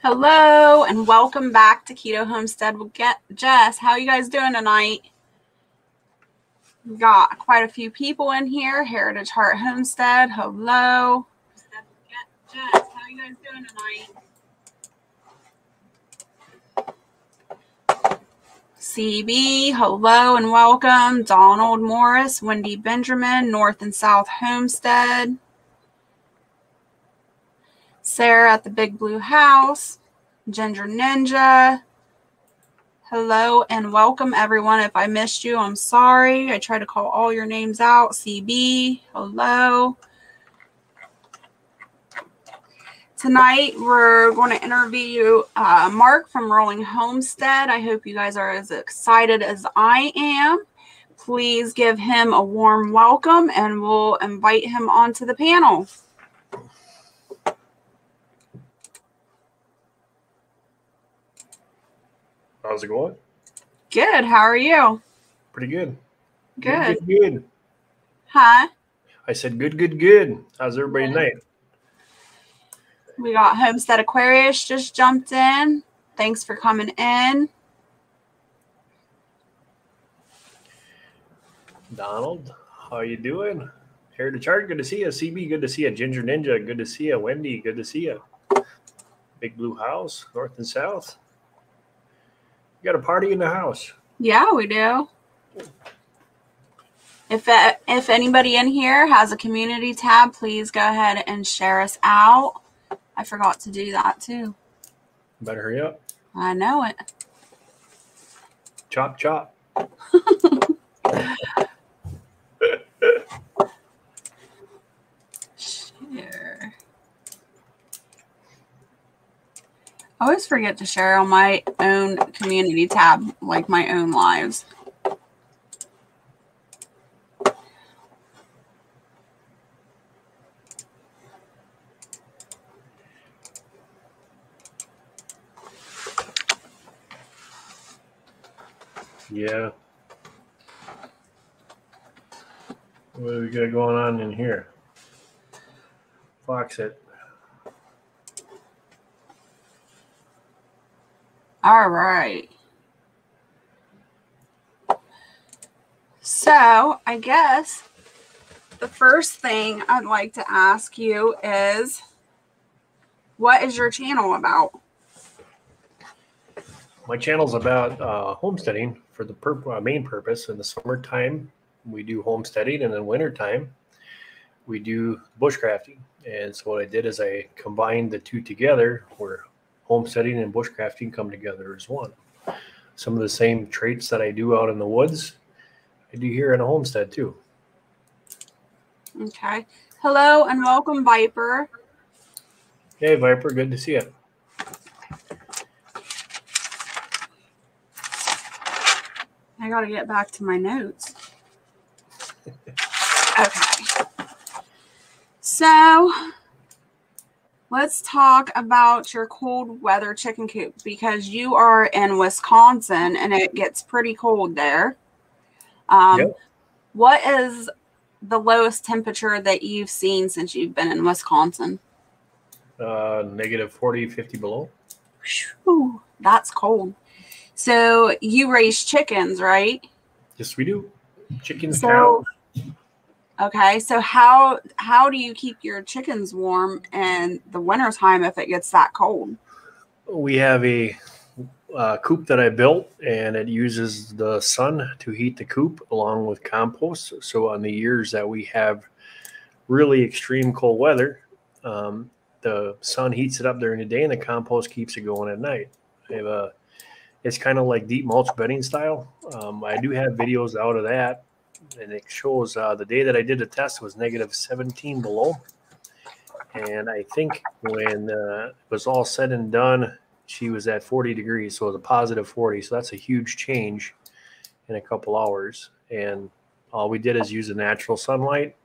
Hello and welcome back to Keto Homestead with Jess. How are you guys doing tonight? We've got quite a few people in here. Heritage Heart Homestead. Hello. Jess, how are you guys doing tonight? CB, hello and welcome. Donald Morris, Wendy Benjamin, North and South Homestead. Sarah at the Big Blue House. Ginger Ninja. Hello and welcome, everyone. If I missed you, I'm sorry. I tried to call all your names out. CB, hello. Tonight, we're going to interview Mark from Rolling Homestead. I hope you guys are as excited as I am. Please give him a warm welcome, and we'll invite him onto the panel. How's it going? Good. How are you? Pretty good. Good. Good. Huh? I said good. How's everybody tonight? We got Homestead Aquarius just jumped in. Thanks for coming in. Donald, how you doing? Heritage Heart, good to see you. CB, good to see you. Ginger Ninja, good to see you. Wendy, good to see you. Big Blue House, North and South. We got a party in the house. Yeah, we do. If anybody in here has a community tab, please go ahead and share us out. I forgot to do that too. Better hurry up. I know it. Chop, chop. Share. I always forget to share on my own community tab, like my own lives. Yeah. What do we got going on in here? Fox it. All right. So I guess the first thing I'd like to ask you is, what is your channel about? My channel's about homesteading for the main purpose. In the summertime, we do homesteading, and in wintertime, we do bushcrafting. And so what I did is I combined the two together, where homesteading and bushcrafting come together as one. Some of the same traits that I do out in the woods, I do here in a homestead too. Okay. Hello and welcome, Viper. Hey, Viper, good to see you. I got to get back to my notes. Okay. So let's talk about your cold weather chicken coop, because you are in Wisconsin and it gets pretty cold there. Yep. What is the lowest temperature that you've seen since you've been in Wisconsin? Negative 40, 50 below. Whew, that's cold. So you raise chickens, right? Yes, we do. Chickens, So, cows. okay. So how do you keep your chickens warm in the wintertime if it gets that cold? We have a coop that I built, and it uses the sun to heat the coop along with compost. So on the years that we have really extreme cold weather, the sun heats it up during the day and the compost keeps it going at night. It's kind of like deep mulch bedding style. I do have videos out of that, and it shows the day that I did the test was negative 17 below. And I think when it was all said and done, she was at 40 degrees. So it was a positive 40. So that's a huge change in a couple hours. And all we did is use the natural sunlight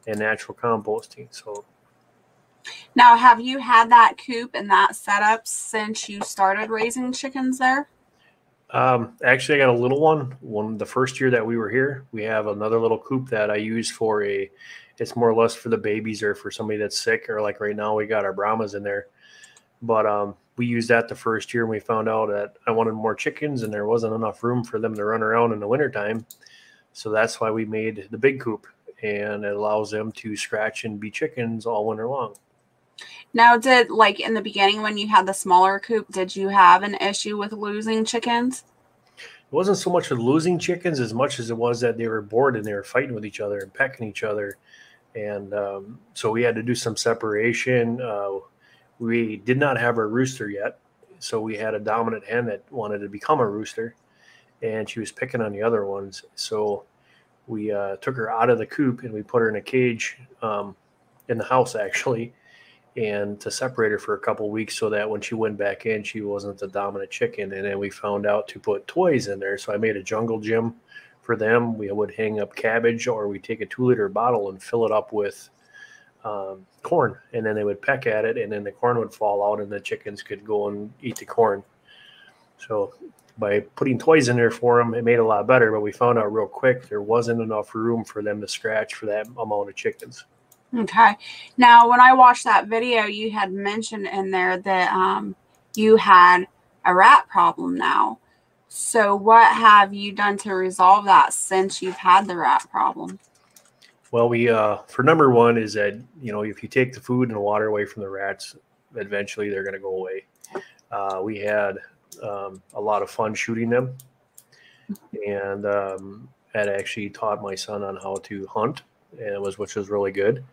and natural composting. So now, have you had that coop and that setup since you started raising chickens there? Actually, I got a little one. The first year that we were here, we have another little coop that I use for it's more or less for the babies or for somebody that's sick, or like right now we got our Brahmas in there. But we used that the first year, and we found out that I wanted more chickens and there wasn't enough room for them to run around in the wintertime. So that's why we made the big coop, and it allows them to scratch and be chickens all winter long. Now, did, like, in the beginning when you had the smaller coop, did you have an issue with losing chickens? It wasn't so much of losing chickens as much as it was that they were bored and they were fighting with each other and pecking each other. And so we had to do some separation. We did not have a rooster yet. So we had a dominant hen that wanted to become a rooster, and she was picking on the other ones. So we took her out of the coop and we put her in a cage in the house, actually, and to separate her for a couple of weeks so that when she went back in, she wasn't the dominant chicken. And then we found out to put toys in there. So I made a jungle gym for them. We would hang up cabbage, or we take a 2-liter bottle and fill it up with corn, and then they would peck at it, and then the corn would fall out and the chickens could go and eat the corn. So by putting toys in there for them, it made it a lot better, but we found out real quick there wasn't enough room for them to scratch for that amount of chickens. Okay. Now, when I watched that video, you had mentioned in there that you had a rat problem now. So what have you done to resolve that since you've had the rat problem? Well, we for number one is that, if you take the food and the water away from the rats, eventually they're going to go away. We had a lot of fun shooting them, and that actually taught my son on how to hunt, which was really good.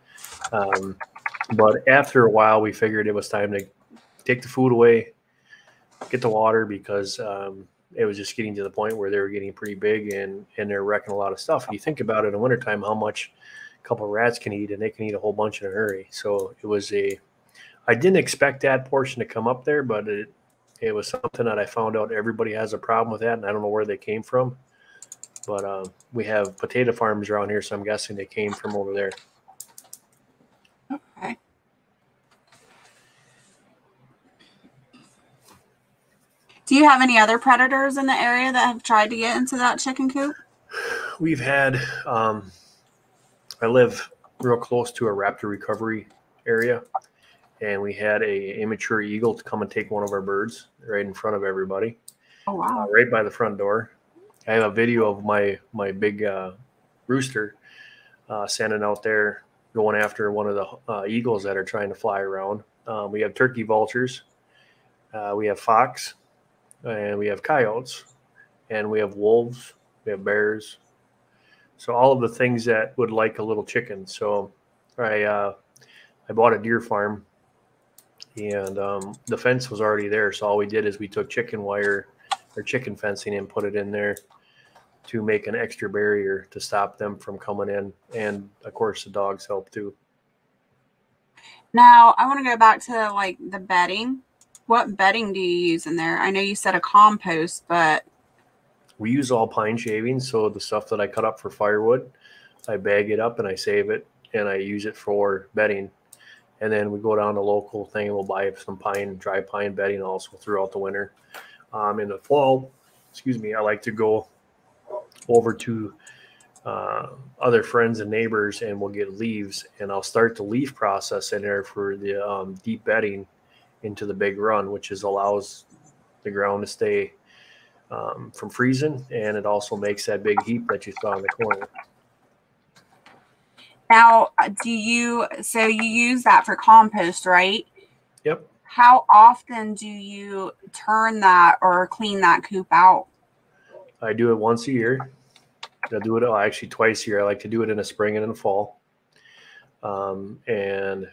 But after a while, we figured it was time to take the food away, get the water, because it was just getting to the point where they were getting pretty big and they're wrecking a lot of stuff. And you think about it in the wintertime, how much a couple of rats can eat, and they can eat a whole bunch in a hurry. So it was I didn't expect that portion to come up there, but it was something that I found out everybody has a problem with that, and I don't know where they came from. But we have potato farms around here, so I'm guessing they came from over there. Okay. Do you have any other predators in the area that have tried to get into that chicken coop? We've had, I live real close to a raptor recovery area, and we had a immature eagle to come and take one of our birds right in front of everybody. Oh, wow. Right by the front door. I have a video of my big rooster standing out there going after one of the eagles that are trying to fly around. We have turkey vultures. We have fox. And we have coyotes, and we have wolves, we have bears. So all of the things that would like a little chicken. So I bought a deer farm, and the fence was already there. So all we did is we took chicken wire or chicken fencing and put it in there to make an extra barrier to stop them from coming in. And of course the dogs help too. Now I want to go back to like the bedding. What bedding do you use in there? I know you said a compost, but we use all pine shavings. So the stuff that I cut up for firewood, I bag it up and I save it, and I use it for bedding. And then we go down to local thing and we'll buy some dry pine bedding also throughout the winter. In the fall, I like to go over to other friends and neighbors, and we'll get leaves, and I'll start the leaf process in there for the deep bedding into the big run, which allows the ground to stay from freezing, and it also makes that big heap that you saw in the corner. Now, you use that for compost, right? Yep. How often do you turn that or clean that coop out? I do it once a year. I do it actually twice a year. I like to do it in the spring and in the fall. And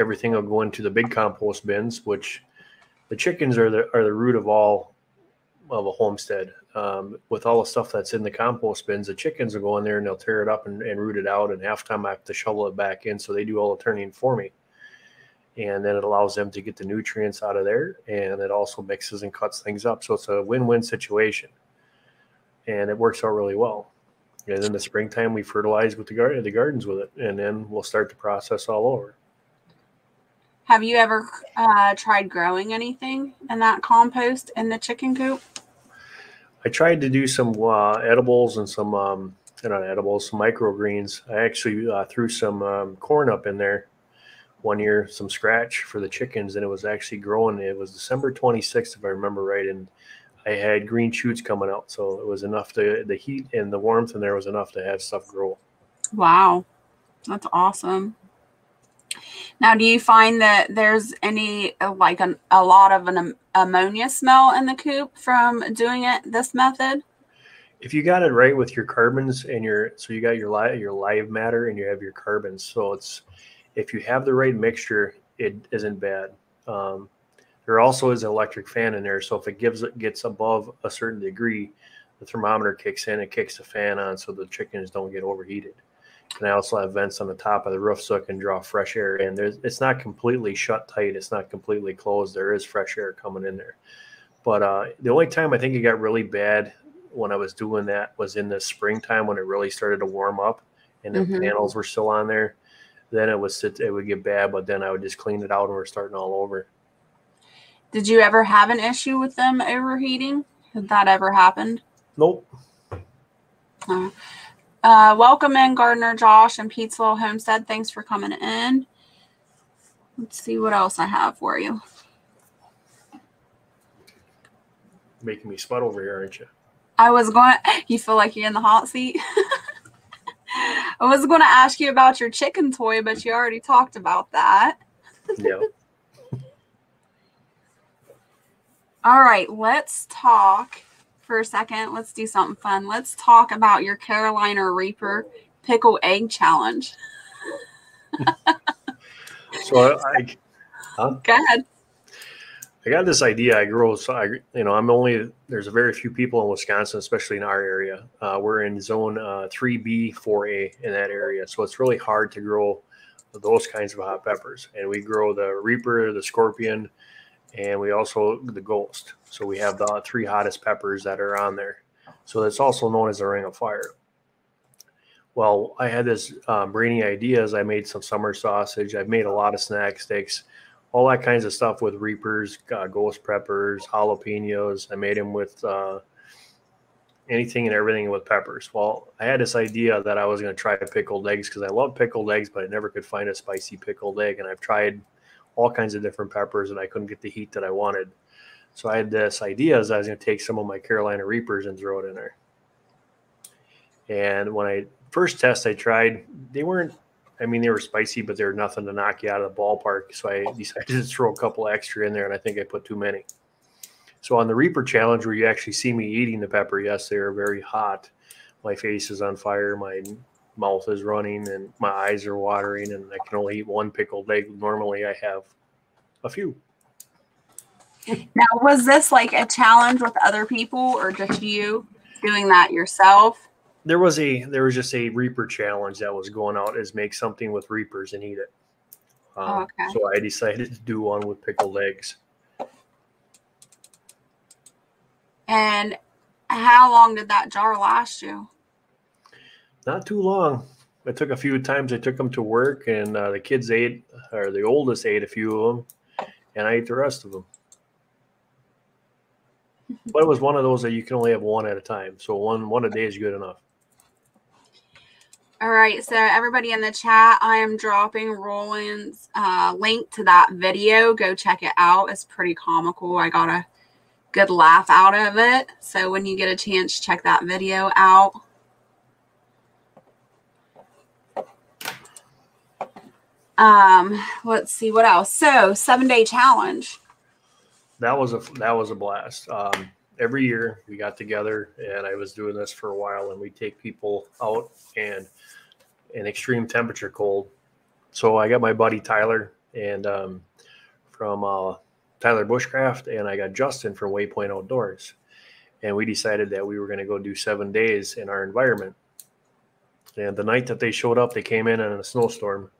everything will go into the big compost bins, which the chickens are the root of all of a homestead. With all the stuff that's in the compost bins, the chickens will go in there and they'll tear it up and root it out. And half the time I have to shovel it back in. So they do all the turning for me. And then it allows them to get the nutrients out of there. And it also mixes and cuts things up. So it's a win-win situation. And it works out really well. And in the springtime, we fertilize with the gardens with it. And then we'll start the process all over. Have you ever tried growing anything in that compost in the chicken coop? I tried to do some edibles and some, not edibles, some microgreens. I actually threw some corn up in there one year some scratch for the chickens, and it was actually growing. It was December 26th, if I remember right, and I had green shoots coming out, so it was enough to, the heat and the warmth in there was enough to have stuff grow. Wow, that's awesome. Now, do you find that there's any like a lot of an ammonia smell in the coop from doing it this method? If you got it right with your carbons and so you got your live matter and you have your carbons, so it's, if you have the right mixture, it isn't bad. There also is an electric fan in there, so if it gets above a certain degree, the thermometer kicks in, it kicks the fan on so the chickens don't get overheated. And I also have vents on the top of the roof so it can draw fresh air in. It's not completely shut tight. It's not completely closed. There is fresh air coming in there. But the only time I think it got really bad when I was doing that was in the springtime when it really started to warm up and the panels were still on there. Then it would get bad, but then I would just clean it out and we're starting all over. Did you ever have an issue with them overheating? Had that ever happened? Nope. Welcome in, Gardener Josh and Pete's Little Homestead. Thanks for coming in. Let's see what else I have for you. Making me sweat over here, aren't you? You feel like you're in the hot seat? I was going to ask you about your chicken toy, but you already talked about that. Yeah. All right, let's talk for a second. Let's do something fun. Let's talk about your Carolina Reaper pickle egg challenge. So Go ahead. I got this idea. There's a very few people in Wisconsin, especially in our area. We're in zone 3B, 4A in that area. So it's really hard to grow those kinds of hot peppers. And we grow the Reaper, the Scorpion, and we also the Ghost. So we have the 3 hottest peppers that are on there. So it's also known as the Ring of Fire. Well, I had this brainy idea as I made some summer sausage. I've made a lot of snack sticks, all that kinds of stuff with Reapers, Ghost peppers, jalapenos. I made them with anything and everything with peppers. Well, I had this idea that I was going to try pickled eggs because I love pickled eggs, but I never could find a spicy pickled egg. And I've tried all kinds of different peppers and I couldn't get the heat that I wanted. So I had this idea as I was going to take some of my Carolina Reapers and throw it in there. And when I first test I tried, they were spicy, but they were nothing to knock you out of the ballpark. So I decided to throw a couple extra in there, and I think I put too many. So on the Reaper challenge, where you actually see me eating the pepper, yes, they are very hot. My face is on fire, my mouth is running, and my eyes are watering, and I can only eat one pickled egg. Normally I have a few. Now, was this like a challenge with other people or just you doing that yourself? There was just a Reaper challenge that was going out as make something with Reapers and eat it. Okay. So I decided to do one with pickled eggs. And how long did that jar last you? Not too long. I took a few times. I took them to work, and the kids ate, or the oldest ate a few of them, and I ate the rest of them. But it was one of those that you can only have one at a time. So one a day is good enough. All right, so everybody in the chat, I am dropping Roland's link to that video. Go check it out. It's pretty comical. I got a good laugh out of it. So when you get a chance, check that video out. Let's see what else. So 7-day challenge. That was a blast. Every year we got together, and I was doing this for a while, and we take people out and in extreme temperature cold. So I got my buddy Tyler and from Tyler Bushcraft, and I got Justin from Waypoint Outdoors, and we decided that we were going to go do 7 days in our environment. And the night that they showed up, they came in a snowstorm.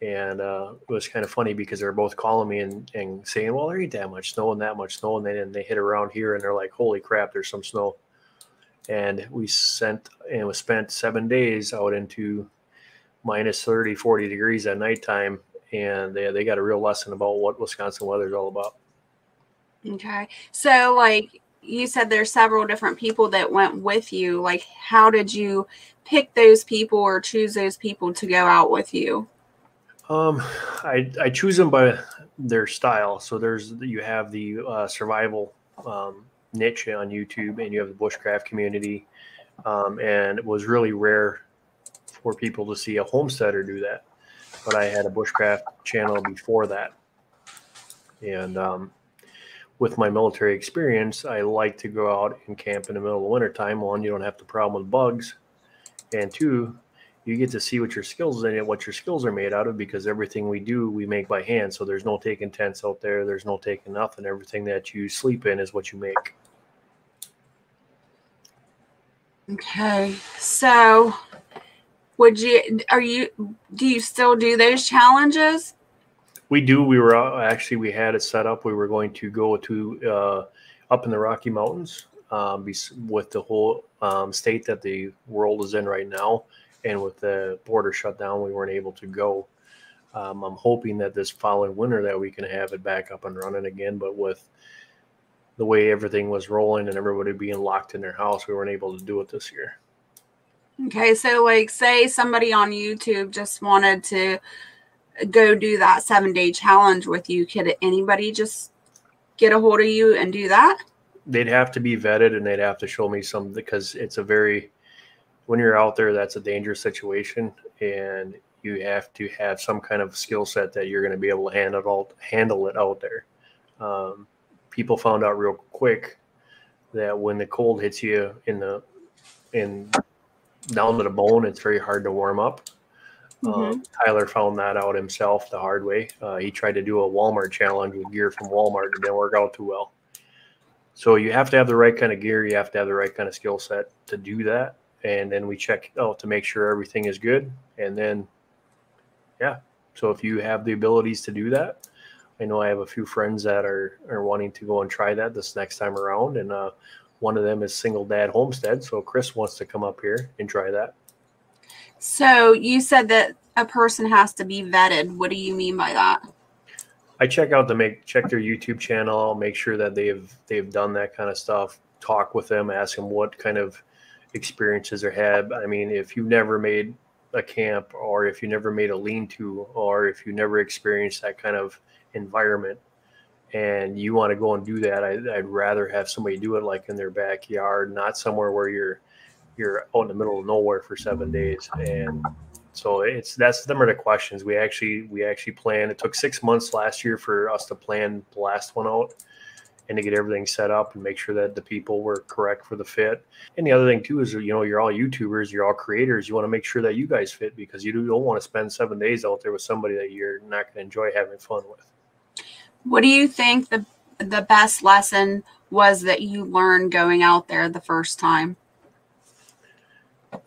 And it was kind of funny because they were both calling me and saying, well, there ain't that much snow and that much snow. And they hit around here and they're like, holy crap, there's some snow. And we spent 7 days out into minus 30, 40 degrees at nighttime. And they got a real lesson about what Wisconsin weather is all about. Okay. So like you said, there's several different people that went with you. Like, how did you pick those people or choose those people to go out with you? I choose them by their style. So you have the survival niche on YouTube, and you have the bushcraft community. And it was really rare for people to see a homesteader do that. But I had a bushcraft channel before that. And with my military experience, I like to go out and camp in the middle of the wintertime. One, you don't have the problem with bugs. And two, you get to see what your skills are made out of, because everything we do, we make by hand. So there's no taking tents out there. There's no taking nothing. Everything that you sleep in is what you make. Okay. So do you still do those challenges? We do. We had it set up. We were going to go to up in the Rocky Mountains with the whole state that the world is in right now. And with the border shut down, we weren't able to go. I'm hoping that this following winter that we can have it back up and running again. But with the way everything was rolling and everybody being locked in their house, we weren't able to do it this year. Okay, so like say somebody on YouTube just wanted to go do that 7-day challenge with you. Could anybody just get a hold of you and do that? They'd have to be vetted, and they'd have to show me some, because it's when you're out there, that's a dangerous situation, and you have to have some kind of skill set that you're going to be able to handle it out there. People found out real quick that when the cold hits you down to the bone, it's very hard to warm up. Tyler found that out himself the hard way. He tried to do a Walmart challenge with gear from Walmart. It didn't work out too well. So you have to have the right kind of gear. You have to have the right kind of skill set to do that. And then we check out to make sure everything is good. And then, so if you have the abilities to do that, I know I have a few friends that are wanting to go and try that this next time around. And one of them is Single Dad Homestead. So Chris wants to come up here and try that. So you said that a person has to be vetted. What do you mean by that? I check their YouTube channel, make sure that they've done that kind of stuff, talk with them, ask them what kind of experiences they have. I mean, if you've never made a camp, or if you never made a lean-to, or if you never experienced that kind of environment and you want to go and do that, I'd rather have somebody do it like in their backyard, not somewhere where you're out in the middle of nowhere for 7 days. And so them are the questions. We actually planned. It took 6 months last year for us to plan the last one out and to get everything set up and make sure that the people were correct for the fit. And the other thing too is, you're all YouTubers, you're all creators. You want to make sure that you guys fit, because you don't want to spend 7 days out there with somebody that you're not going to enjoy having fun with. What do you think the best lesson was that you learned going out there the first time?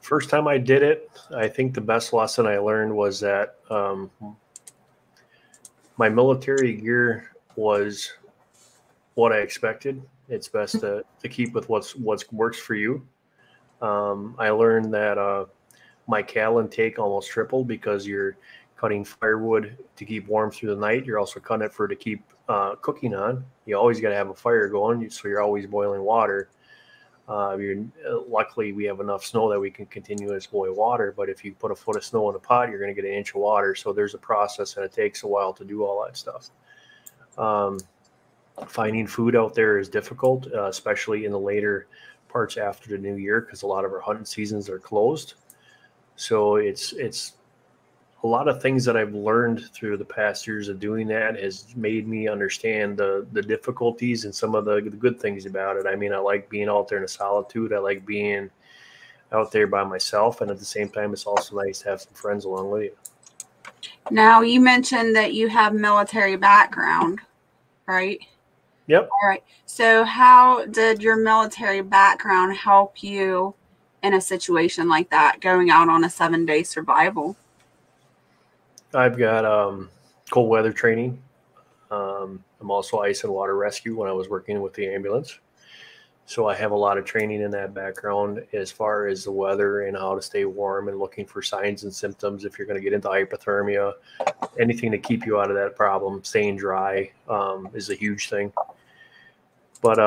First time I did it, I think the best lesson I learned was that my military gear was what I expected. It's best to keep with what works for you. I learned that my cattle intake almost tripled, because you're cutting firewood to keep warm through the night. You're also cutting it to keep cooking on. You always got to have a fire going, so you're always boiling water. Luckily, we have enough snow that we can continuously boil water. But if you put a foot of snow in a pot, you're going to get an inch of water. So there's a process, and it takes a while to do all that stuff. Finding food out there is difficult, especially in the later parts after the new year, because a lot of our hunting seasons are closed. So it's a lot of things that I've learned through the past years of doing that has made me understand the difficulties and some of the good things about it. I mean, I like being out there in a solitude. I like being out there by myself. And at the same time, it's also nice to have some friends along with you. Now, you mentioned that you have military background, right? Yep. All right. So how did your military background help you in a situation like that, going out on a 7-day survival? I've got cold weather training. I'm also ice and water rescue when I was working with the ambulance. So I have a lot of training in that background as far as the weather and how to stay warm and looking for signs and symptoms if you're going to get into hypothermia. Anything to keep you out of that problem. Staying dry is a huge thing. But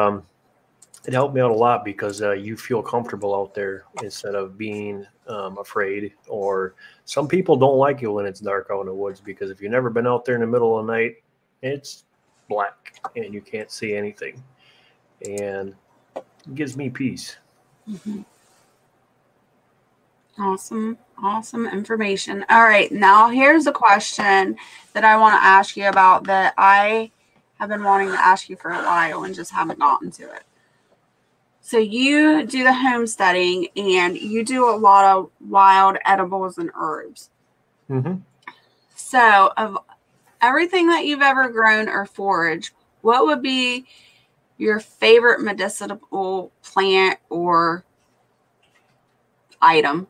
it helped me out a lot because you feel comfortable out there instead of being afraid. Or some people don't like it when it's dark out in the woods, because if you've never been out there in the middle of the night, it's black and you can't see anything. And it gives me peace. Mm-hmm. Awesome information. All right, now here's a question that I want to ask you about that I have been wanting to ask you for a while and just haven't gotten to it. So you do the homesteading and you do a lot of wild edibles and herbs. Mm-hmm. So of everything that you've ever grown or foraged, what would be your favorite medicinal plant or item?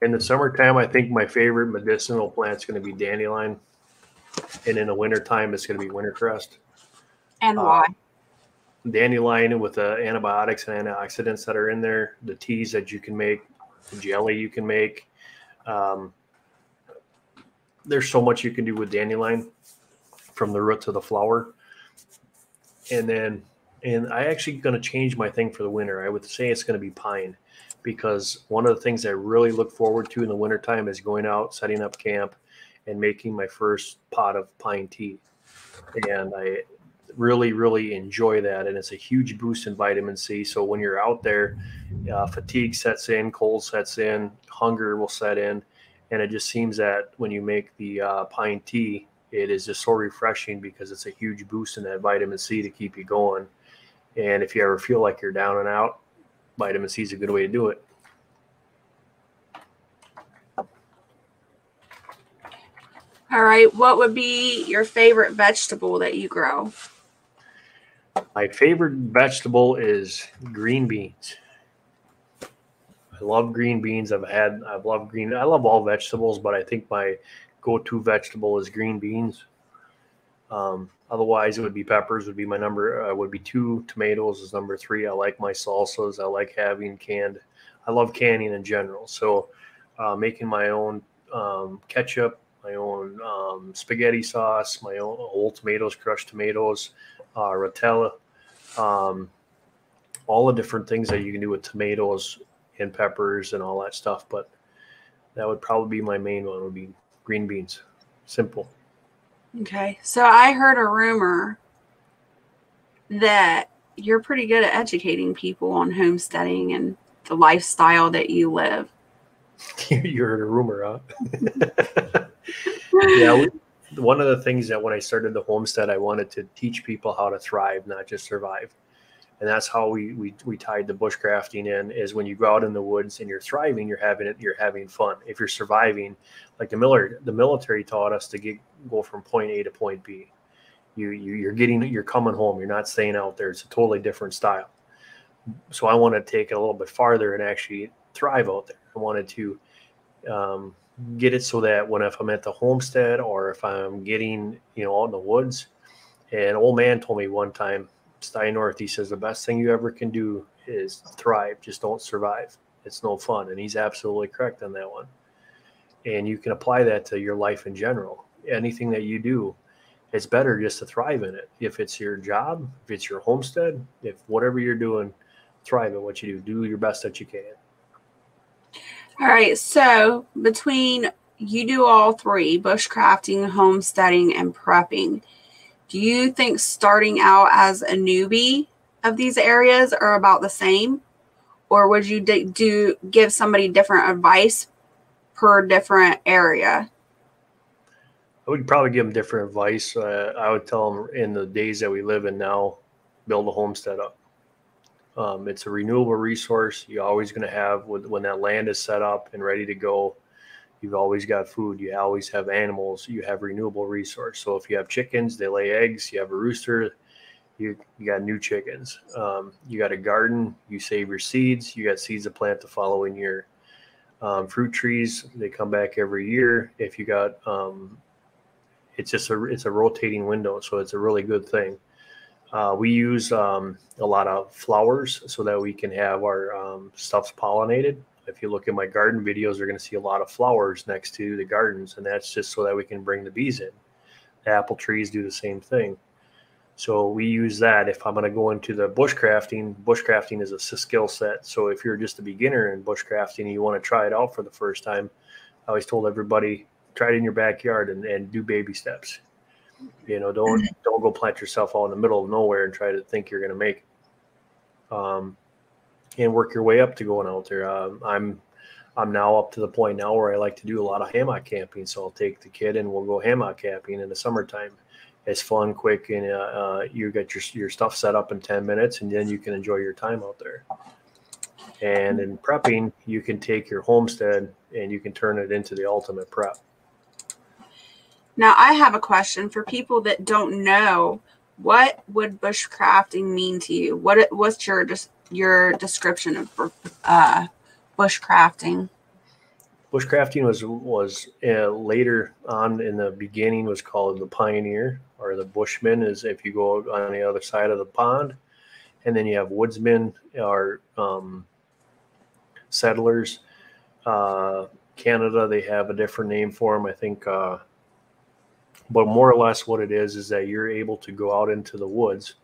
In the summertime, I think my favorite medicinal plant is going to be dandelion. And in the wintertime, it's going to be wintercrest. And why? Dandelion with the antibiotics and antioxidants that are in there, the teas that you can make, the jelly you can make. There's so much you can do with dandelion, from the root to the flower. And I actually going to change my thing for the winter. I would say it's going to be pine, because one of the things I really look forward to in the wintertime is going out, setting up camp, and making my first pot of pine tea. And I really enjoy that. And it's a huge boost in vitamin C. So when you're out there, fatigue sets in, cold sets in, hunger will set in. And it just seems that when you make the pine tea, it is just so refreshing, because it's a huge boost in that vitamin C to keep you going. And if you ever feel like you're down and out, vitamin C is a good way to do it. All right. What would be your favorite vegetable that you grow? My favorite vegetable is green beans. I love green beans. I love all vegetables, but I think my go-to vegetable is green beans. Otherwise, it would be peppers would be my number. Would be 2. Tomatoes is number 3. I like my salsas. I like having canned. I love canning in general. So making my own ketchup, my own spaghetti sauce, my own whole tomatoes, crushed tomatoes, Rotella, all the different things that you can do with tomatoes and peppers and all that stuff. But that would probably be my main one, would be green beans. Simple. Okay. So I heard a rumor that you're pretty good at educating people on homesteading and the lifestyle that you live. You heard a rumor, huh? Yeah. One of the things that when I started the homestead, I wanted to teach people how to thrive, not just survive. And that's how we tied the bushcrafting in, is when you go out in the woods and you're thriving, you're having fun. If you're surviving, like the military taught us to go from point A to point B. You're coming home. You're not staying out there. It's a totally different style. So I want to take it a little bit farther and actually thrive out there. I wanted to get it so that if I'm at the homestead, or if I'm getting out in the woods. And an old man told me one time, Stein North, he says, the best thing you ever can do is thrive. Just don't survive. It's no fun. And he's absolutely correct on that one. And you can apply that to your life in general. Anything that you do, it's better just to thrive in it. If it's your job, if it's your homestead, if whatever you're doing, thrive at what you do. Do your best that you can. All right. So between you do all 3, bushcrafting, homesteading, and prepping, do you think starting out as a newbie of these areas are about the same? Or would you give somebody different advice per different area? I would probably give them different advice. I would tell them, in the days that we live in now, build a homestead up. It's a renewable resource. You're always going to have, when that land is set up and ready to go, you've always got food. You always have animals. You have renewable resource. So if you have chickens, they lay eggs. You have a rooster, you got new chickens. You got a garden. You save your seeds. You got seeds to plant the following year. Fruit trees, they come back every year. If you got, it's a rotating window, so it's a really good thing. We use a lot of flowers so that we can have our stuffs pollinated. If you look at my garden videos, you're going to see a lot of flowers next to the gardens, and that's just so that we can bring the bees in. The apple trees do the same thing. So we use that if I'm going to go into the bushcrafting. Bushcrafting is a skill set. So if you're just a beginner in bushcrafting and you want to try it out for the first time, I always told everybody, try it in your backyard and do baby steps. You know, don't go plant yourself out in the middle of nowhere and try to think you're going to make it. And work your way up to going out there. I'm now up to the point now where I like to do a lot of hammock camping. So I'll take the kid and we'll go hammock camping in the summertime. It's fun, quick, and you get your stuff set up in 10 minutes, and then you can enjoy your time out there. And in prepping, you can take your homestead and you can turn it into the ultimate prep. Now, I have a question for people that don't know. What would bushcrafting mean to you? What's your description of bushcrafting? Bushcrafting was later on in the beginning was called the pioneer, or the bushman is if you go on the other side of the pond. And then you have woodsmen or settlers. Canada, they have a different name for them, I think. But more or less what it is that you're able to go out into the woods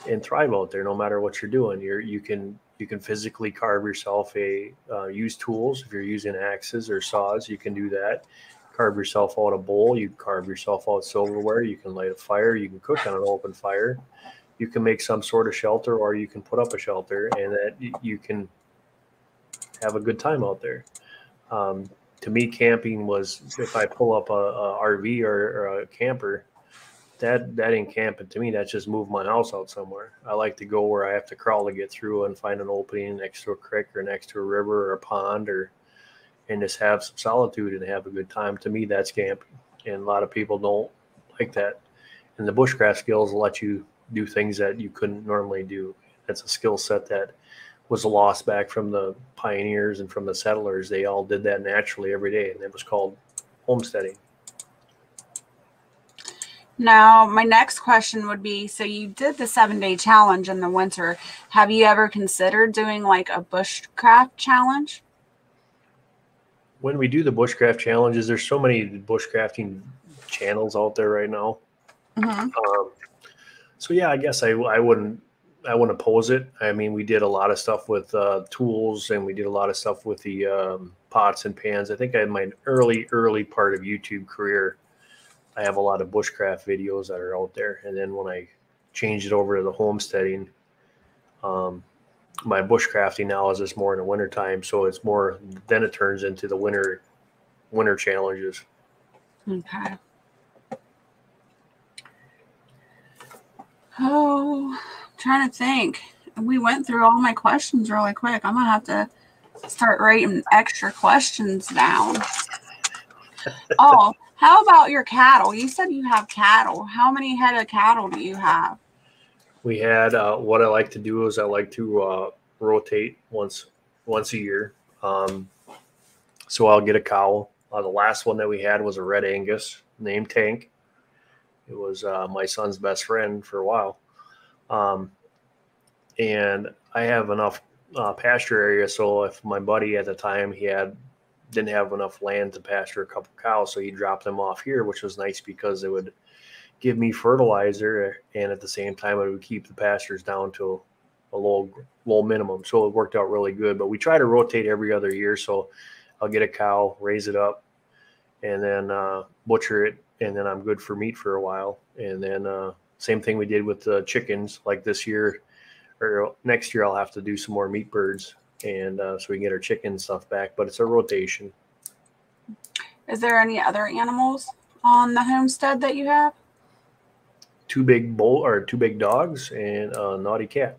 and thrive out there no matter what you're doing. You can physically carve yourself use tools. If you're using axes or saws, you can do that. Carve yourself out a bowl. You carve yourself out silverware. You can light a fire. You can cook on an open fire. You can make some sort of shelter, or you can put up a shelter, and that you can have a good time out there. To me, camping was if I pull up a RV or a camper, that ain't camping to me. That's just move my house out somewhere. I like to go where I have to crawl to get through and find an opening next to a creek or next to a river or a pond, and just have some solitude and have a good time. To me, that's camping. And a lot of people don't like that. And the bushcraft skills will let you do things that you couldn't normally do. That's a skill set that was lost back from the pioneers and from the settlers. They all did that naturally every day, and it was called homesteading. Now, my next question would be, so you did the 7-day challenge in the winter. Have you ever considered doing like a bushcraft challenge? When we do the bushcraft challenges, there's so many bushcrafting channels out there right now. Mm-hmm. So yeah, I guess I wouldn't oppose it. I mean, we did a lot of stuff with tools, and we did a lot of stuff with the pots and pans. I think I had my early part of YouTube career. I have a lot of bushcraft videos that are out there. And then when I changed it over to the homesteading, my bushcrafting now is just more in the wintertime. So it's more, then it turns into the winter challenges. Okay. Oh, I'm trying to think. We went through all my questions really quick. I'm going to have to start writing extra questions down. Oh, how about your cattle? You said you have cattle. How many head of cattle do you have? We had, what I like to do is I like to rotate once a year. So I'll get a cow. The last one that we had was a red Angus named Tank. It was my son's best friend for a while. And I have enough pasture area. So if my buddy at the time, didn't have enough land to pasture a couple cows, so he dropped them off here, which was nice because it would give me fertilizer, and at the same time it would keep the pastures down to a low minimum. So it worked out really good. But we try to rotate every other year. So I'll get a cow, raise it up, and then butcher it, and then I'm good for meat for a while. And then same thing we did with the chickens. Like this year or next year, I'll have to do some more meat birds, and so we can get our chicken stuff back. But it's a rotation. Is there any other animals on the homestead that you have? Two big dogs and a naughty cat.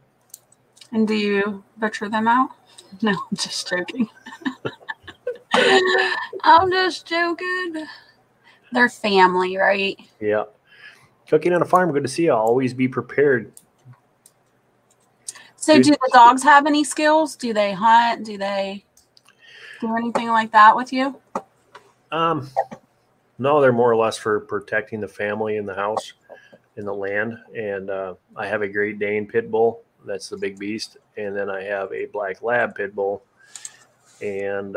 And do you butcher them out? No, I'm just joking. I'm just joking. They're family, right? Yeah. Cooking on a farm, good to see you. Always be prepared. So do the dogs have any skills? Do they hunt? Do they do anything like that with you? No, they're more or less for protecting the family in the house, in the land. And I have a Great Dane pit bull. That's the big beast. And then I have a black lab pit bull. And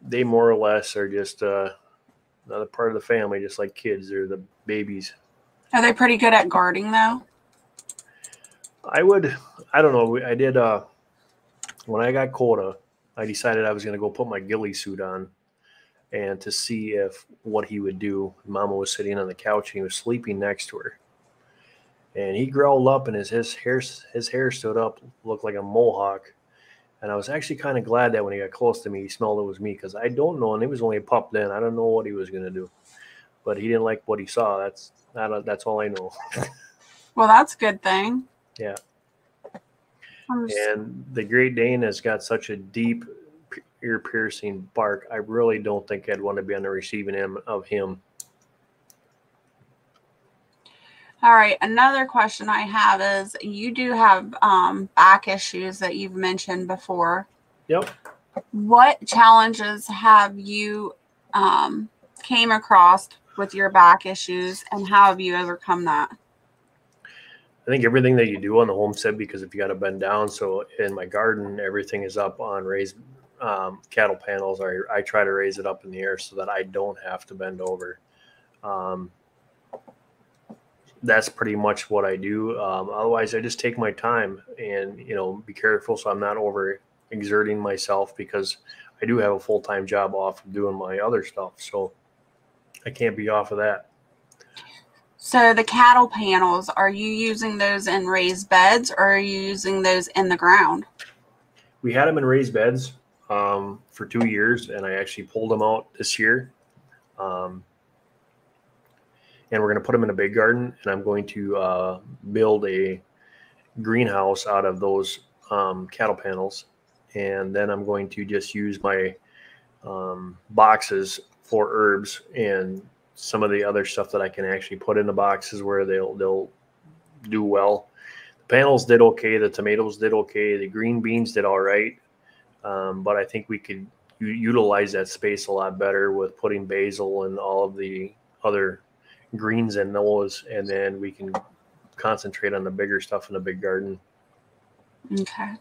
they more or less are just another part of the family, just like kids. They're the babies. Are they pretty good at guarding though? I don't know. I did, when I got quota, I decided I was going to go put my ghillie suit on and to see what he would do. Mama was sitting on the couch and he was sleeping next to her. And he growled up and his hair stood up, looked like a mohawk. And I was actually kind of glad that when he got close to me, he smelled it was me, because I don't know, and he was only a pup then. I don't know what he was going to do. But he didn't like what he saw. That's all I know. Well, that's a good thing. Yeah. And the Great Dane has got such a deep, ear-piercing bark. I really don't think I'd want to be on the receiving end of him. All right. Another question I have is, you do have back issues that you've mentioned before. Yep. What challenges have you came across with your back issues, and how have you overcome that? I think everything that you do on the homestead, because if you got to bend down, so in my garden, everything is up on raised cattle panels. I try to raise it up in the air so that I don't have to bend over. That's pretty much what I do. Otherwise, I just take my time and, be careful so I'm not over exerting myself, because I do have a full-time job off of doing my other stuff. So I can't be off of that. So the cattle panels, are you using those in raised beds, or are you using those in the ground? We had them in raised beds for 2 years, and I actually pulled them out this year. And we're going to put them in a big garden, and I'm going to build a greenhouse out of those cattle panels. And then I'm going to just use my boxes for herbs and some of the other stuff that I can actually put in the boxes where they'll do well. The panels did okay. The tomatoes did okay. The green beans did all right. But I think we could utilize that space a lot better with putting basil and all of the other greens in those, and then we can concentrate on the bigger stuff in the big garden. Okay.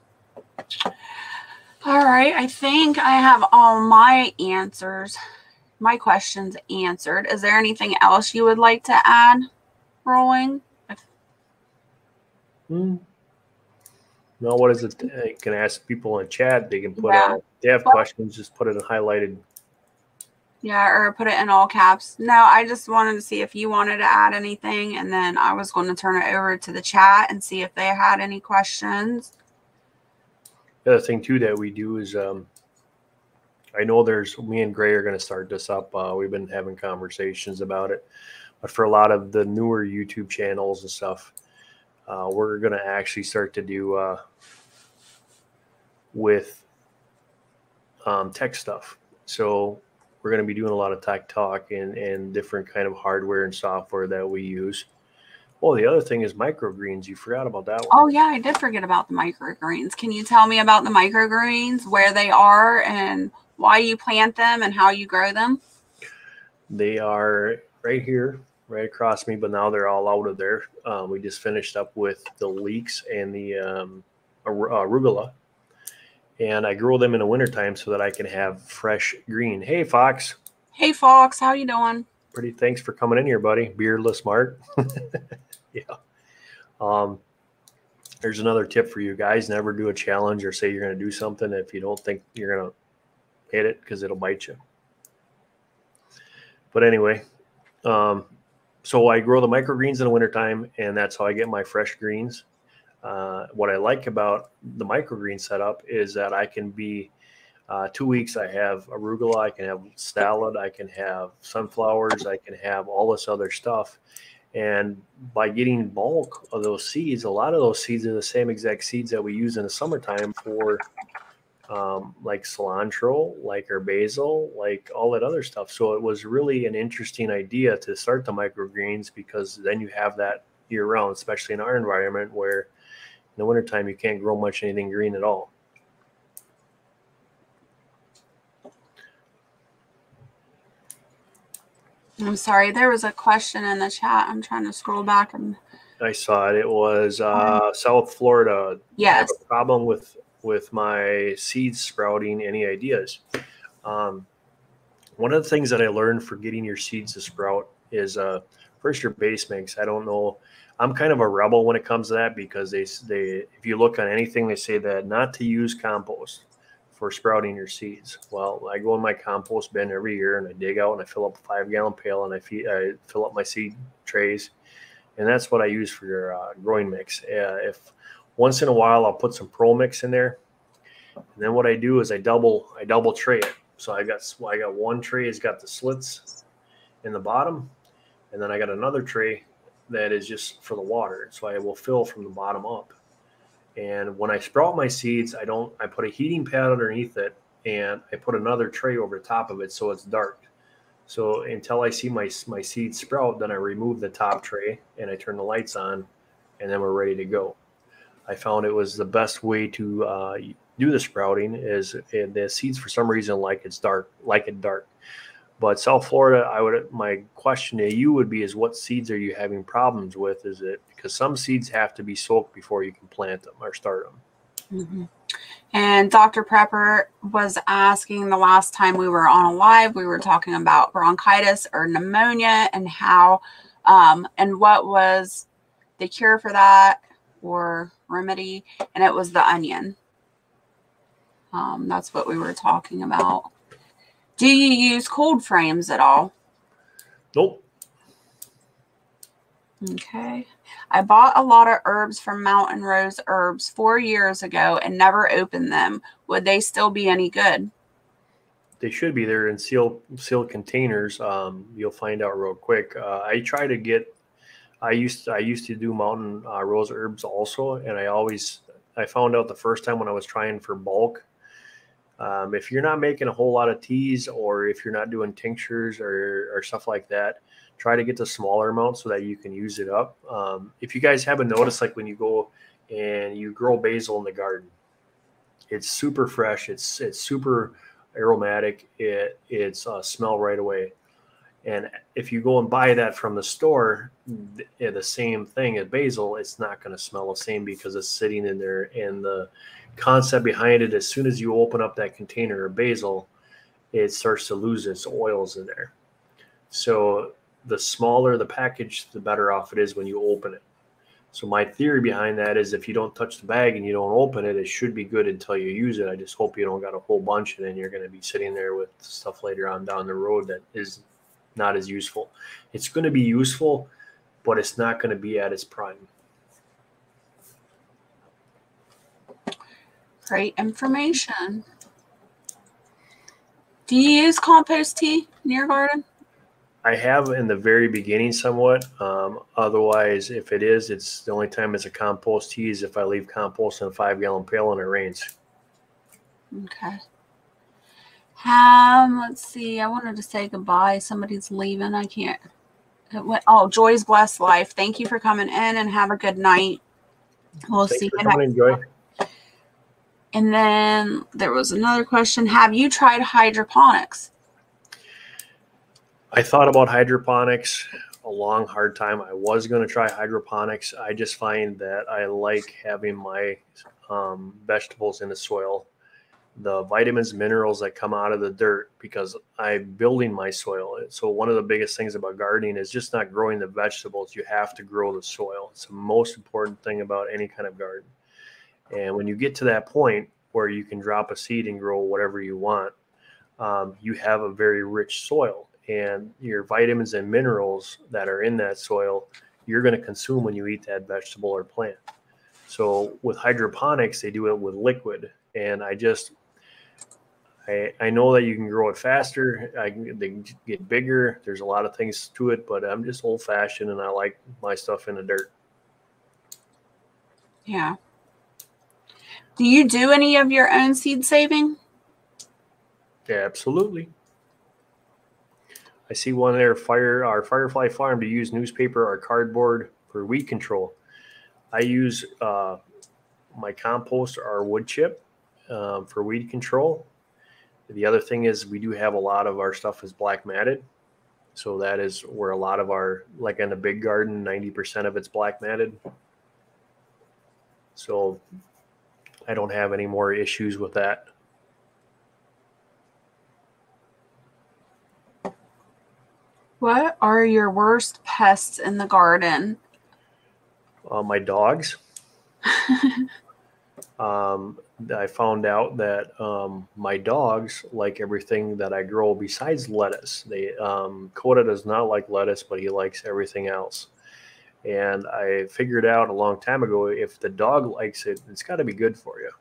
All right. I think I have all my questions answered. Is there anything else you would like to add, Rolling? No, what is it? You can ask people in chat. They can put if they have questions, just put it in highlighted. Yeah, or put it in all caps. No, I just wanted to see if you wanted to add anything, and then I was going to turn it over to the chat and see if they had any questions. The other thing too that we do is, I know me and Gray are going to start this up. We've been having conversations about it, but for a lot of the newer YouTube channels and stuff, we're going to actually start to do with tech stuff. So we're going to be doing a lot of tech talk and different kind of hardware and software that we use. Oh, the other thing is microgreens. You forgot about that one. Oh, yeah, I did forget about the microgreens. Can you tell me about the microgreens, where they are and why you plant them and how you grow them? They are right here, right across me, but now they're all out of there. We just finished up with the leeks and the arugula. And I grow them in the wintertime so that I can have fresh green. Hey, Fox. Hey, Fox. How you doing? Pretty. Thanks for coming in here, buddy. Beardless Mark. Yeah. There's another tip for you guys. Never do a challenge or say you're going to do something if you don't think you're going to hit it, because it'll bite you. But anyway, so I grow the microgreens in the wintertime, and that's how I get my fresh greens. What I like about the microgreen setup is that I can be 2 weeks. I have arugula, I can have salad, I can have sunflowers, I can have all this other stuff. And by getting bulk of those seeds, a lot of those seeds are the same exact seeds that we use in the summertime for like cilantro, like our basil, like all that other stuff. So it was really an interesting idea to start the microgreens, because then you have that year round, especially in our environment where in the wintertime you can't grow much anything green at all. I'm sorry, there was a question in the chat. I'm trying to scroll back. I saw it. It was South Florida. Yes. I have a problem with my seeds sprouting. Any ideas? One of the things that I learned for getting your seeds to sprout is first your base mix. I don't know. I'm kind of a rebel when it comes to that because they if you look on anything, they say that not to use compost for sprouting your seeds. Well, I go in my compost bin every year and I dig out and I fill up a 5-gallon pail and I fill up my seed trays, and that's what I use for your growing mix. If once in a while I'll put some Pro Mix in there, and then what I do is I double tray it. So I got one tray has got the slits in the bottom, and then I got another tray that is just for the water. So I will fill from the bottom up. And when I sprout my seeds, I put a heating pad underneath it, and I put another tray over top of it so it's dark. So until I see my seeds sprout, then I remove the top tray and I turn the lights on, and then we're ready to go. I found it was the best way to do the sprouting is the seeds for some reason like it dark. But South Florida, my question to you would be is what seeds are you having problems with? Is it because some seeds have to be soaked before you can plant them or start them? Mm-hmm. And Dr. Prepper was asking the last time we were on a live, we were talking about bronchitis or pneumonia and how and what was the cure for that or remedy, and it was the onion. That's what we were talking about. Do you use cold frames at all? Nope. Okay. I bought a lot of herbs from Mountain Rose Herbs 4 years ago and never opened them. Would they still be any good? They should be there in sealed containers. You'll find out real quick. I used to do Mountain Rose Herbs also, and I found out the first time when I was trying for bulk. If you're not making a whole lot of teas or if you're not doing tinctures or stuff like that, try to get the smaller amount so that you can use it up. If you guys haven't noticed, like when you go and you grow basil in the garden, it's super fresh. It's super aromatic. It's smell right away. And if you go and buy that from the store, the same thing as basil, it's not going to smell the same because it's sitting in there. And the concept behind it, as soon as you open up that container of basil, it starts to lose its oils in there. So the smaller the package, the better off it is when you open it. So my theory behind that is if you don't touch the bag and you don't open it, it should be good until you use it. I just hope you don't got a whole bunch and then you're going to be sitting there with stuff later on down the road that is not as useful. It's going to be useful, but it's not going to be at its prime. Great information. Do you use compost tea in your garden? I have in the very beginning somewhat. Otherwise, if it is, it's the only time it's a compost tea is if I leave compost in a 5-gallon pail and it rains. Okay. Let's see. I wanted to say goodbye. Somebody's leaving. I can't. Joy's Blessed Life. Thank you for coming in and have a good night. We'll Thanks see for you coming next in, Joy. time. And then there was another question. Have you tried hydroponics? I thought about hydroponics a long, hard time. I was going to try hydroponics. I just find that I like having my vegetables in the soil, the vitamins, minerals that come out of the dirt because I'm building my soil. So one of the biggest things about gardening is just not growing the vegetables. You have to grow the soil. It's the most important thing about any kind of garden. And when you get to that point where you can drop a seed and grow whatever you want, you have a very rich soil. And your vitamins and minerals that are in that soil, you're going to consume when you eat that vegetable or plant. So with hydroponics, they do it with liquid. And I know that you can grow it faster. They get bigger. There's a lot of things to it, but I'm just old fashioned and I like my stuff in the dirt. Yeah. Do you do any of your own seed saving? Yeah, absolutely. I see one there, our Firefly Farm, to use newspaper or cardboard for weed control. I use my compost or wood chip for weed control. The other thing is we do have a lot of our stuff is black matted. So that is where a lot of our, like in a big garden, 90% of it's black matted. So I don't have any more issues with that. What are your worst pests in the garden? My dogs. I found out that my dogs like everything that I grow besides lettuce. Coda does not like lettuce, but he likes everything else. And I figured out a long time ago, if the dog likes it, it's got to be good for you.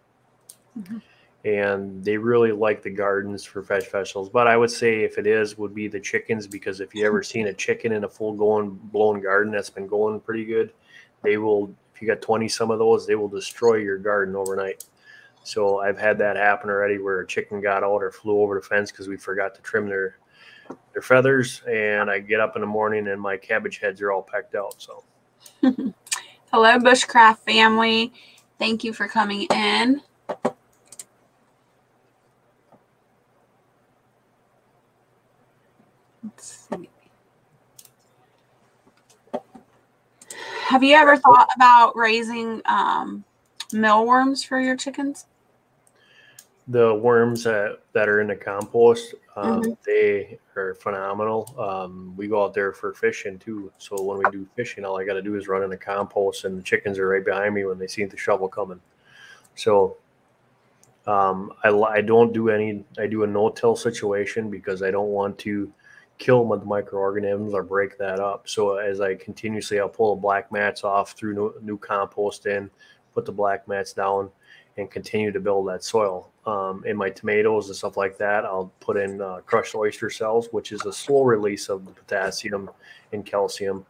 Mm-hmm. And they really like the gardens for vegetables. But I would say if it is, would be the chickens, because if you ever seen a chicken in a full blown garden that's been going pretty good, they will, if you got 20 some of those, they will destroy your garden overnight. So I've had that happen already, where a chicken got out or flew over the fence because we forgot to trim their feathers, and I get up in the morning and my cabbage heads are all pecked out. So Hello, Bushcraft family. Thank you for coming in. Let's see. Have you ever thought about raising mealworms for your chickens? the worms that are in the compost, Mm-hmm. they are phenomenal. We go out there for fishing too. So when we do fishing, all I got to do is run in the compost, and the chickens are right behind me when they see the shovel coming. So I don't do any. I do a no-till situation because I don't want to kill the microorganisms or break that up. So as I continuously, I'll pull the black mats off through new compost in, put the black mats down, and continue to build that soil. In my tomatoes and stuff like that, I'll put in crushed oyster cells, which is a slow release of the potassium and calcium,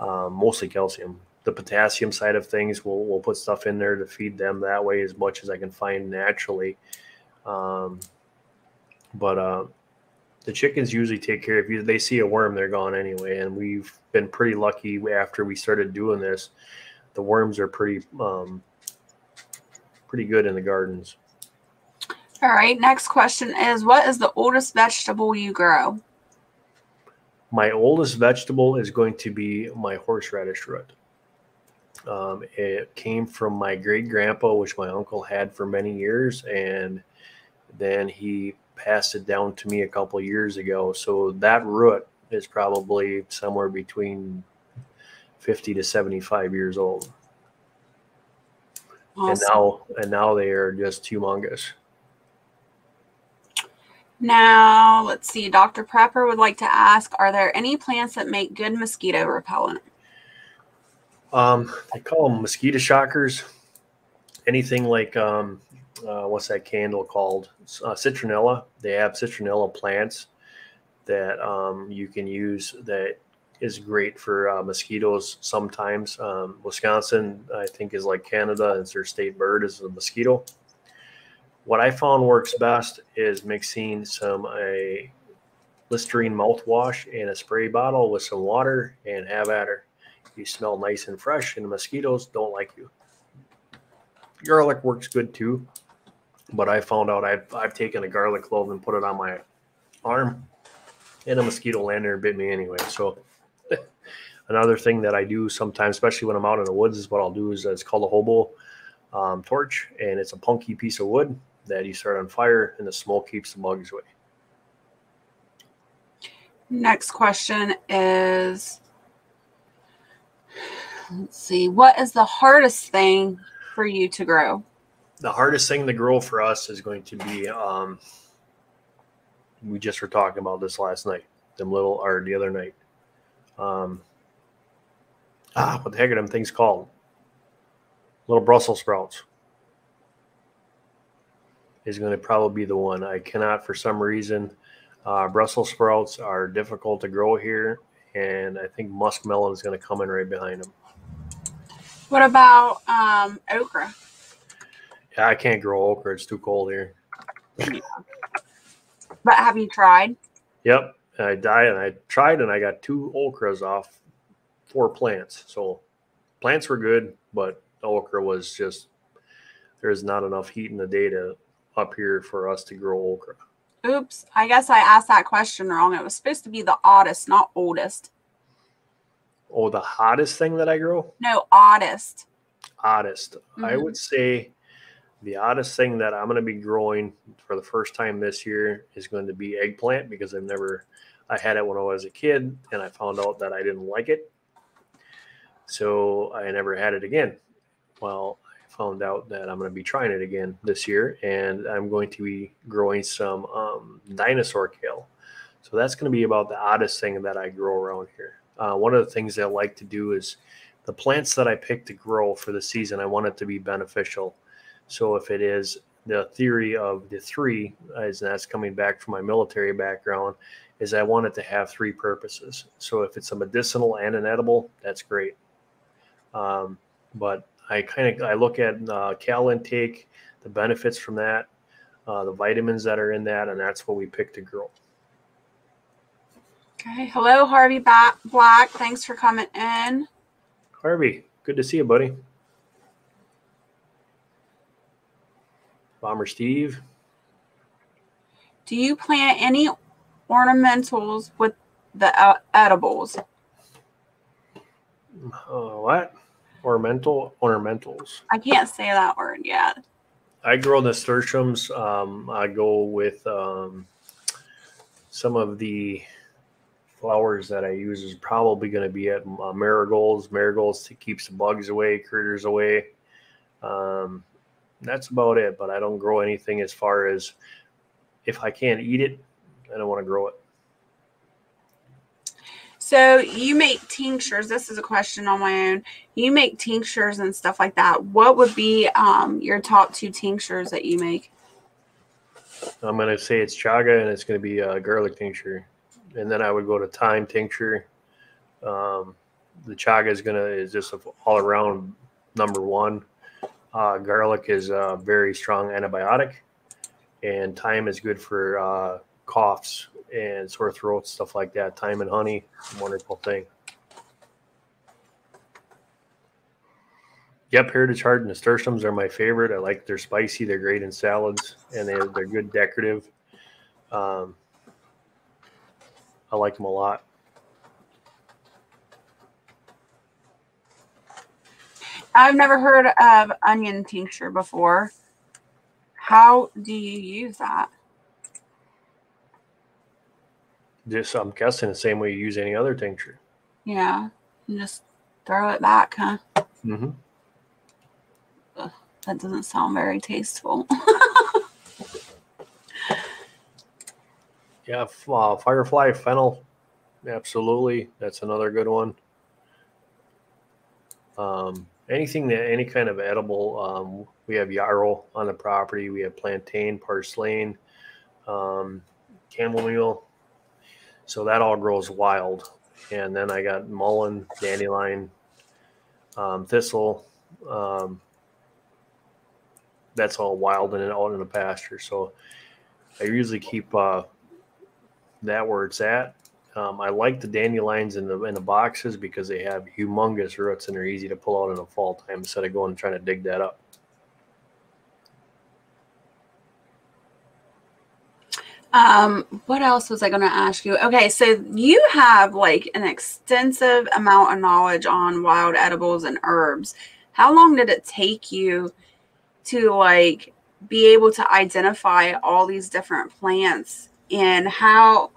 mostly calcium. The potassium side of things, we'll put stuff in there to feed them that way as much as I can find naturally. But the chickens usually take care of you. They see a worm, they're gone anyway. And we've been pretty lucky after we started doing this. The worms are pretty good in the gardens. All right. Next question is, what is the oldest vegetable you grow? My oldest vegetable is going to be my horseradish root. It came from my great grandpa, which my uncle had for many years, and then he passed it down to me a couple of years ago. So that root is probably somewhere between 50 to 75 years old. Awesome. And now they are just humongous. Now, let's see. Dr. Prepper would like to ask, are there any plants that make good mosquito repellent? They call them mosquito shockers. Anything like, what's that candle called? Citronella. They have citronella plants that you can use that is great for mosquitoes sometimes. Wisconsin, I think, is like Canada. It's their state bird is a mosquito. What I found works best is mixing a Listerine mouthwash in a spray bottle with some water and have at her. You smell nice and fresh, and the mosquitoes don't like you. Garlic works good too, but I found out I've taken a garlic clove and put it on my arm, and a mosquito landed there and bit me anyway. So another thing that I do sometimes, especially when I'm out in the woods, is what I'll do is it's called a hobo torch, and it's a punky piece of wood that you start on fire, and the smoke keeps the bugs away. Next question is, let's see, what is the hardest thing for you to grow? The hardest thing to grow for us is going to be, we just were talking about this last night, the other night. What the heck are them things called? Little Brussels sprouts is going to probably be the one. I cannot, for some reason, Brussels sprouts are difficult to grow here, and I think muskmelon is going to come in right behind them. What about okra? Yeah, I can't grow okra. It's too cold here. Yeah. But have you tried? Yep. I tried, and I got 2 okras off 4 plants. So plants were good, but okra was just, there's not enough heat in the day up here for us to grow okra. Oops. I guess I asked that question wrong. It was supposed to be the oddest, not oldest. Oh, the hottest thing that I grow? No, oddest. Oddest. Mm-hmm. I would say the oddest thing that I'm going to be growing for the first time this year is going to be eggplant, because I've never I had it when I was a kid, and I found out that I didn't like it. So I never had it again. Well, I found out that I'm going to be trying it again this year, and I'm going to be growing some dinosaur kale. So that's going to be about the oddest thing that I grow around here. One of the things that I like to do is the plants that I pick to grow for the season, I want it to be beneficial. So if it is the theory of the three, as that's coming back from my military background, is I want it to have three purposes. So if it's a medicinal and an edible, that's great. But I look at cal intake, the benefits from that, the vitamins that are in that, and that's what we pick to grow. Okay. Hello, Harvey Black. Thanks for coming in. Harvey, good to see you, buddy. Bomber Steve. Do you plant any ornamentals with the edibles? What? Ornamentals. I can't say that word yet. I grow nasturtiums. I go with some of the flowers that I use is probably going to be at marigolds. Marigolds keeps the bugs away, critters away. That's about it. But I don't grow anything as far as if I can't eat it, I don't want to grow it. So you make tinctures. This is a question on my own. You make tinctures and stuff like that. What would be your top 2 tinctures that you make? I'm going to say it's chaga, and it's going to be a garlic tincture. And then I would go to thyme tincture. The chaga is just all around number 1. Garlic is a very strong antibiotic, and thyme is good for coughs and sore throats, stuff like that. Thyme and honey, wonderful thing. Yep, Heritage Heart nasturtiums are my favorite. I like they're spicy. They're great in salads, and they're good decorative. I like them a lot. I've never heard of onion tincture before. How do you use that? Just, I'm guessing the same way you use any other tincture. Yeah, you just throw it back, huh? Mm-hmm. Ugh, that doesn't sound very tasteful. Yeah, firefly, fennel, absolutely. That's another good one. Any kind of edible. We have yarrow on the property. We have plantain, purslane, chamomile. So that all grows wild. And then I got mullein, dandelion, thistle. That's all wild and out in the pasture. So I usually keep that where it's at. I like the dandelions in the boxes because they have humongous roots and they're easy to pull out in the fall time instead of going and trying to dig that up. What else was I going to ask you? Okay, so you have like an extensive amount of knowledge on wild edibles and herbs. How long did it take you to like be able to identify all these different plants, and how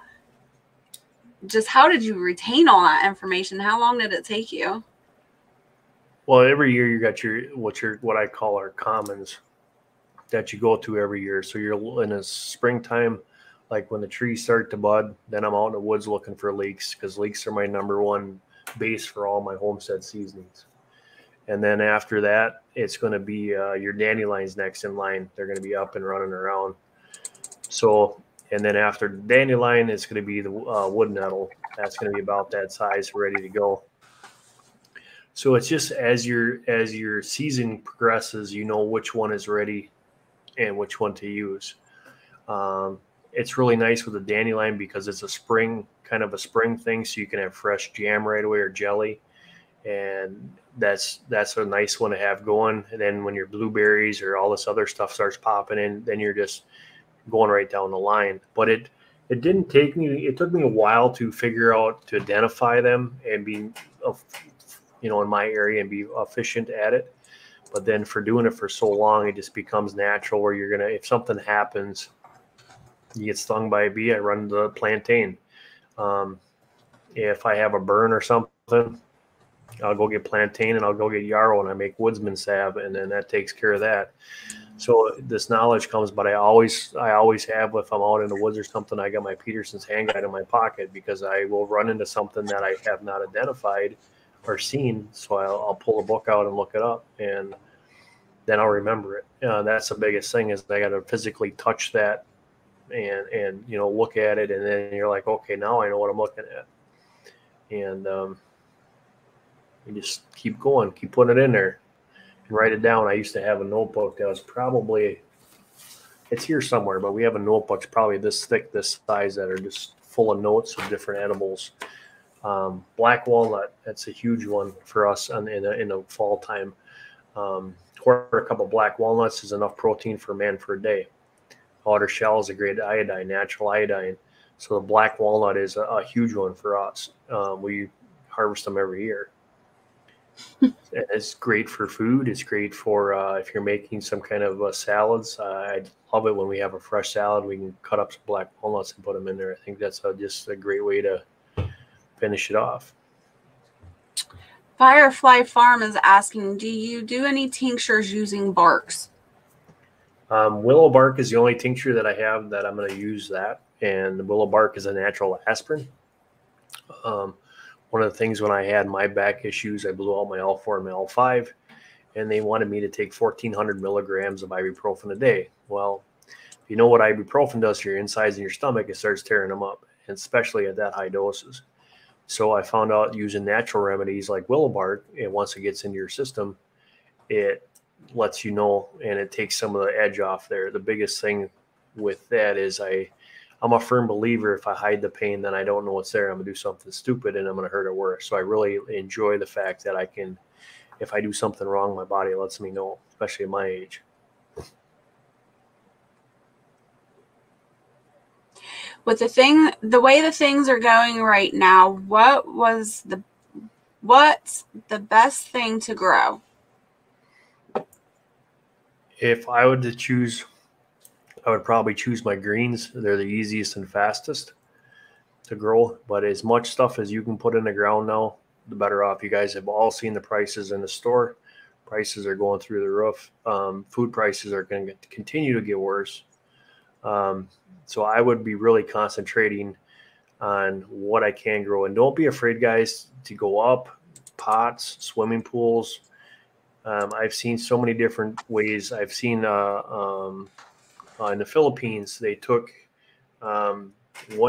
did you retain all that information? How long did it take you? Well, every year you got what I call our commons that you go to every year. So you're in the springtime, like when the trees start to bud, then I'm out in the woods looking for leeks because leeks are my number 1 base for all my homestead seasonings. And then after that, it's going to be your dandelions next in line. They're going to be up and running around. So, and then after dandelion, it's going to be the wood nettle. That's going to be about that size, ready to go. So it's just as your season progresses, you know which one is ready and which one to use. It's really nice with the dandelion because it's a spring thing, so you can have fresh jam right away or jelly, and that's a nice one to have going. And then when your blueberries or all this other stuff starts popping in, then you're just going right down the line. But it took me a while to figure out to identify them and be in my area and be efficient at it. But then for doing it for so long, it just becomes natural where if something happens, you get stung by a bee, I run the plantain. If I have a burn or something, I'll go get plantain and I'll go get yarrow and I make woodsman salve, and then that takes care of that. So this knowledge comes, but I always have, if I'm out in the woods or something, I got my Peterson's hand guide in my pocket, because I will run into something that I have not identified or seen. So I'll pull a book out and look it up, and then I'll remember it. That's the biggest thing, is I got to physically touch that and look at it, and then you're like, okay, now I know what I'm looking at, and you just keep going, keep putting it in there. Write it down. I used to have a notebook that was probably, it's here somewhere, but we have a notebook probably this thick, this size, that are just full of notes of different edibles. Black walnut, that's a huge one for us in the fall time. Quarter cup of black walnuts is enough protein for a man for a day. Outer shell is a great iodine, natural iodine. So the black walnut is a huge one for us. We harvest them every year. It's great for food. It's great for if you're making some kind of salads. I love it when we have a fresh salad. We can cut up some black walnuts and put them in there. I think that's just a great way to finish it off. Firefly Farm is asking, do you do any tinctures using barks? Willow bark is the only tincture that I have that I'm going to use that. And the willow bark is a natural aspirin. One of the things, when I had my back issues, I blew out my L4 and my L5, and they wanted me to take 1,400 milligrams of ibuprofen a day. Well, if you know what ibuprofen does to your insides and your stomach, it starts tearing them up, and especially at that high doses. So I found out using natural remedies like willow bark, and once it gets into your system, it lets you know, and it takes some of the edge off there. The biggest thing with that is I'm a firm believer, if I hide the pain, then I don't know what's there. I'm going to do something stupid and I'm going to hurt it worse. So I really enjoy the fact that I can, if I do something wrong, my body lets me know, especially at my age. With the way the things are going right now, what's the best thing to grow? If I were to choose, I would probably choose my greens. They're the easiest and fastest to grow. But as much stuff as you can put in the ground now, the better off. You guys have all seen the prices in the store. Prices are going through the roof. Food prices are going to continue to get worse. So I would be really concentrating on what I can grow. And don't be afraid, guys, to go up. Pots, swimming pools. I've seen so many different ways. I've seen in the Philippines, they took 1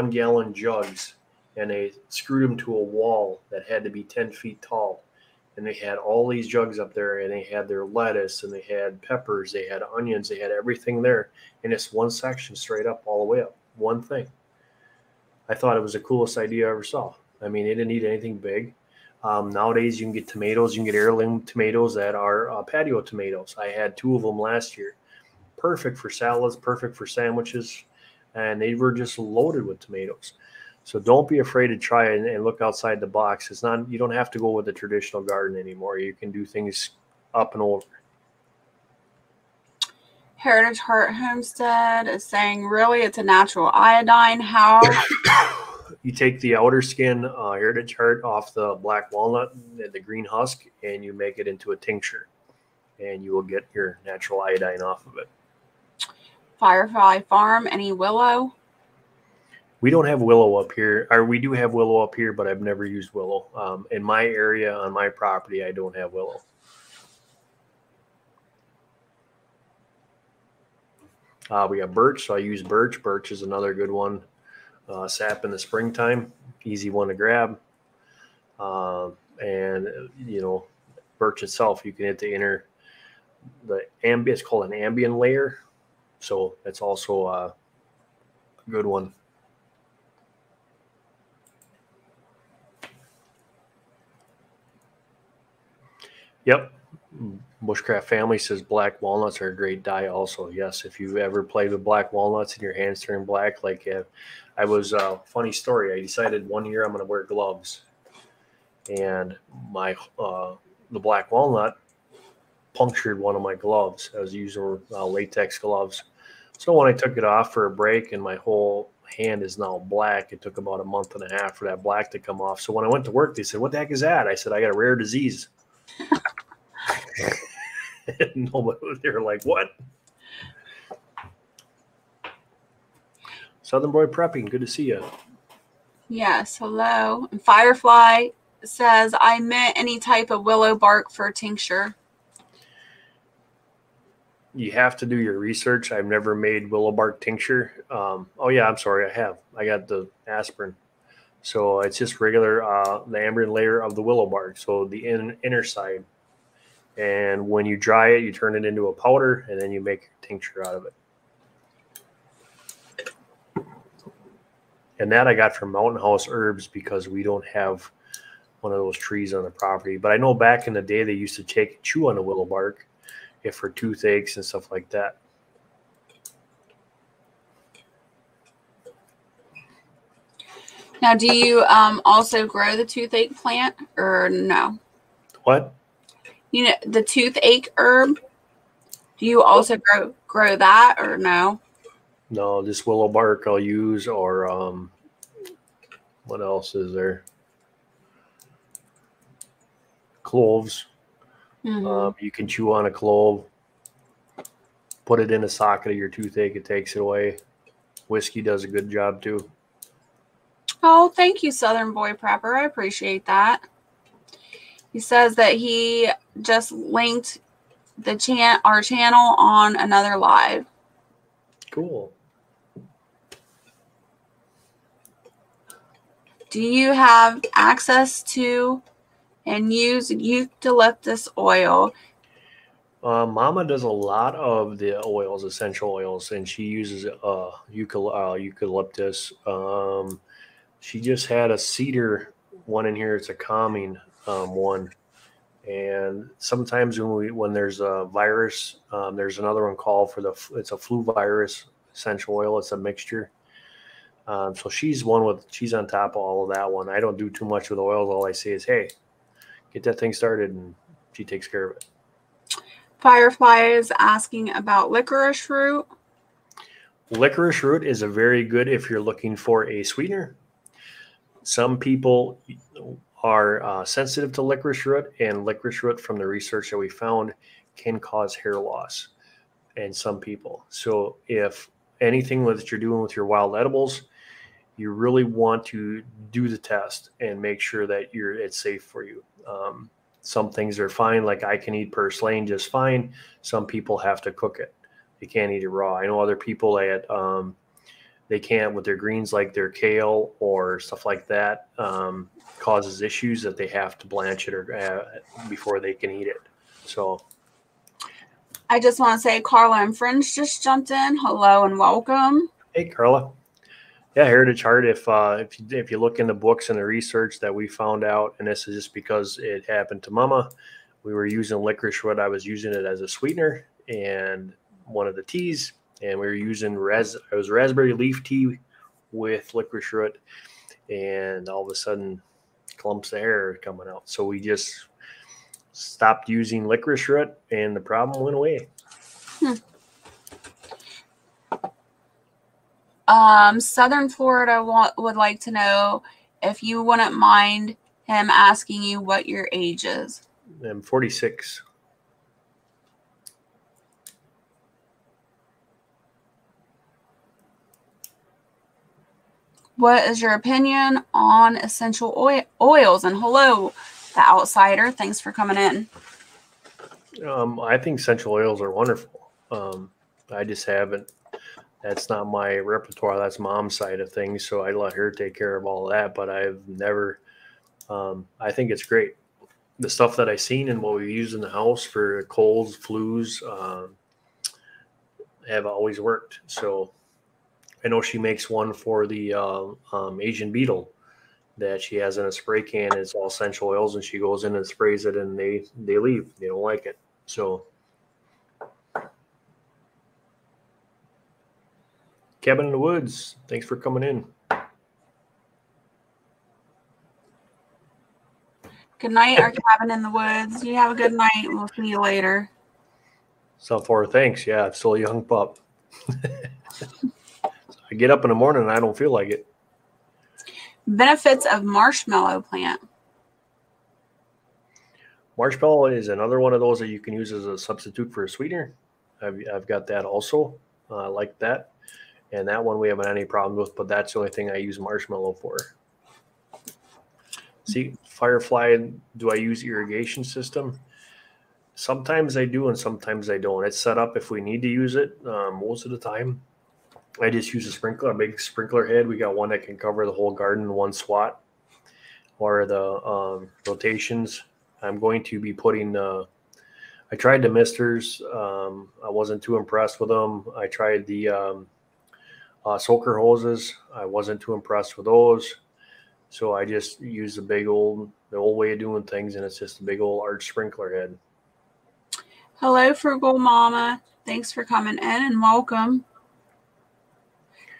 gallon jugs and they screwed them to a wall that had to be 10 feet tall. And they had all these jugs up there, and they had their lettuce, and they had peppers, they had onions, they had everything there. And it's one section straight up, all the way up, one thing. I thought it was the coolest idea I ever saw. I mean, it didn't need anything big. Nowadays, you can get tomatoes. You can get heirloom tomatoes that are patio tomatoes. I had 2 of them last year. Perfect for salads, perfect for sandwiches, and they were just loaded with tomatoes. So don't be afraid to try it and look outside the box. It's not, you don't have to go with the traditional garden anymore. You can do things up and over. Heritage Heart Homestead is saying, really, it's a natural iodine. How? You take the outer skin, Heritage Heart, off the black walnut, the green husk, and you make it into a tincture, and you will get your natural iodine off of it. Firefly Farm, any willow? We don't have willow up here, or we do have willow up here, but I've never used willow. In my area, on my property, I don't have willow. We have birch, so I use birch. Birch is another good one. Sap in the springtime, easy one to grab. And, birch itself, you can hit it's called an ambient layer. So that's also a good one. Yep. Bushcraft Family says black walnuts are a great dye also. Yes, if you ever played with black walnuts and your hands turn black, like I was a funny story. I decided one year I'm going to wear gloves, and my the black walnut punctured one of my gloves. I was using latex gloves. So when I took it off for a break and my whole hand is now black. It took about a month and a half for that black to come off. So when I went to work, they said, "What the heck is that?" I said, "I got a rare disease." Nobody, they were like, "What?" Southern Boy Prepping, good to see you. Yes, hello. And Firefly says, I meant any type of willow bark for tincture. You have to do your research. I've never made willow bark tincture. Oh yeah, I'm sorry, I have. I got the aspirin. So it's just regular, the ambient layer of the willow bark, so the inner side. And when you dry it, you turn it into a powder, and then you make your tincture out of it. And that I got from Mountain House Herbs because we don't have one of those trees on the property. But I know back in the day they used to chew on the willow bark if for toothaches and stuff like that. Now, do you also grow the toothache plant or no? What? You know, the toothache herb, do you also grow that or no? No, just willow bark I'll use, or what else is there? Cloves. Mm-hmm. You can chew on a clove, put it in a socket of your toothache. It takes it away. Whiskey does a good job too. Oh, thank you, Southern Boy Prepper. I appreciate that. He says that he just linked our channel on another live. Cool. Do you have access to and use eucalyptus oil? Mama does a lot of the oils, essential oils, and she uses eucalyptus. She just had a cedar one in here. It's a calming one. And sometimes when there's a virus, there's another one called for it's a flu virus essential oil. It's a mixture. So she's on top of all of that one. I don't do too much with oils. All I say is, hey, get that thing started, and she takes care of it. Firefly is asking about licorice root. Licorice root is a very good if you're looking for a sweetener. Some people are sensitive to licorice root, and licorice root, from the research that we found, can cause hair loss in some people. So if anything that you're doing with your wild edibles, you really want to do the test and make sure that it's safe for you. Some things are fine, like I can eat purslane just fine. Some people have to cook it. They can't eat it raw. I know other people that they can't with their greens, like their kale or stuff like that, causes issues that they have to blanch it or before they can eat it. So I just want to say Carla and Fringe just jumped in. Hello and welcome. Hey, Carla. Yeah, Heritage Heart. If you look in the books and the research that we found out, and this is just because it happened to Mama, we were using licorice root. I was using it as a sweetener and one of the teas, and we were using it was raspberry leaf tea with licorice root, and all of a sudden clumps of hair are coming out. So we just stopped using licorice root, and the problem went away. Southern Florida would like to know if you wouldn't mind him asking you what your age is. I'm 46. What is your opinion on essential oils? And hello, the outsider. Thanks for coming in. I think essential oils are wonderful. I just haven't. That's not my repertoire. That's Mom's side of things. So I let her take care of all of that. But I've never. I think it's great. The stuff that I've seen and what we use in the house for colds, flus, have always worked. So I know she makes one for the Asian beetle that she has in a spray can. It's all essential oils, and she goes in and sprays it, and they leave. They don't like it. So Cabin in the Woods, thanks for coming in. Good night, our cabin in the woods. You have a good night. We'll see you later. So far, thanks. Yeah, I'm still a young pup. So I get up in the morning and I don't feel like it. Benefits of marshmallow plant. Marshmallow is another one of those that you can use as a substitute for a sweetener. I've got that also. I like that. And that one we haven't had any problems with, but that's the only thing I use marshmallow for. See, Firefly, do I use irrigation system? Sometimes I do and sometimes I don't. It's set up if we need to use it most of the time. I just use a big sprinkler head. We got one that can cover the whole garden in one swat. Or the rotations. I'm going to be putting, I tried the misters. I wasn't too impressed with them. I tried the soaker hoses. I wasn't too impressed with those. So I just use the old way of doing things, and it's just a big old arch sprinkler head. Hello, Frugal Mama. Thanks for coming in and welcome.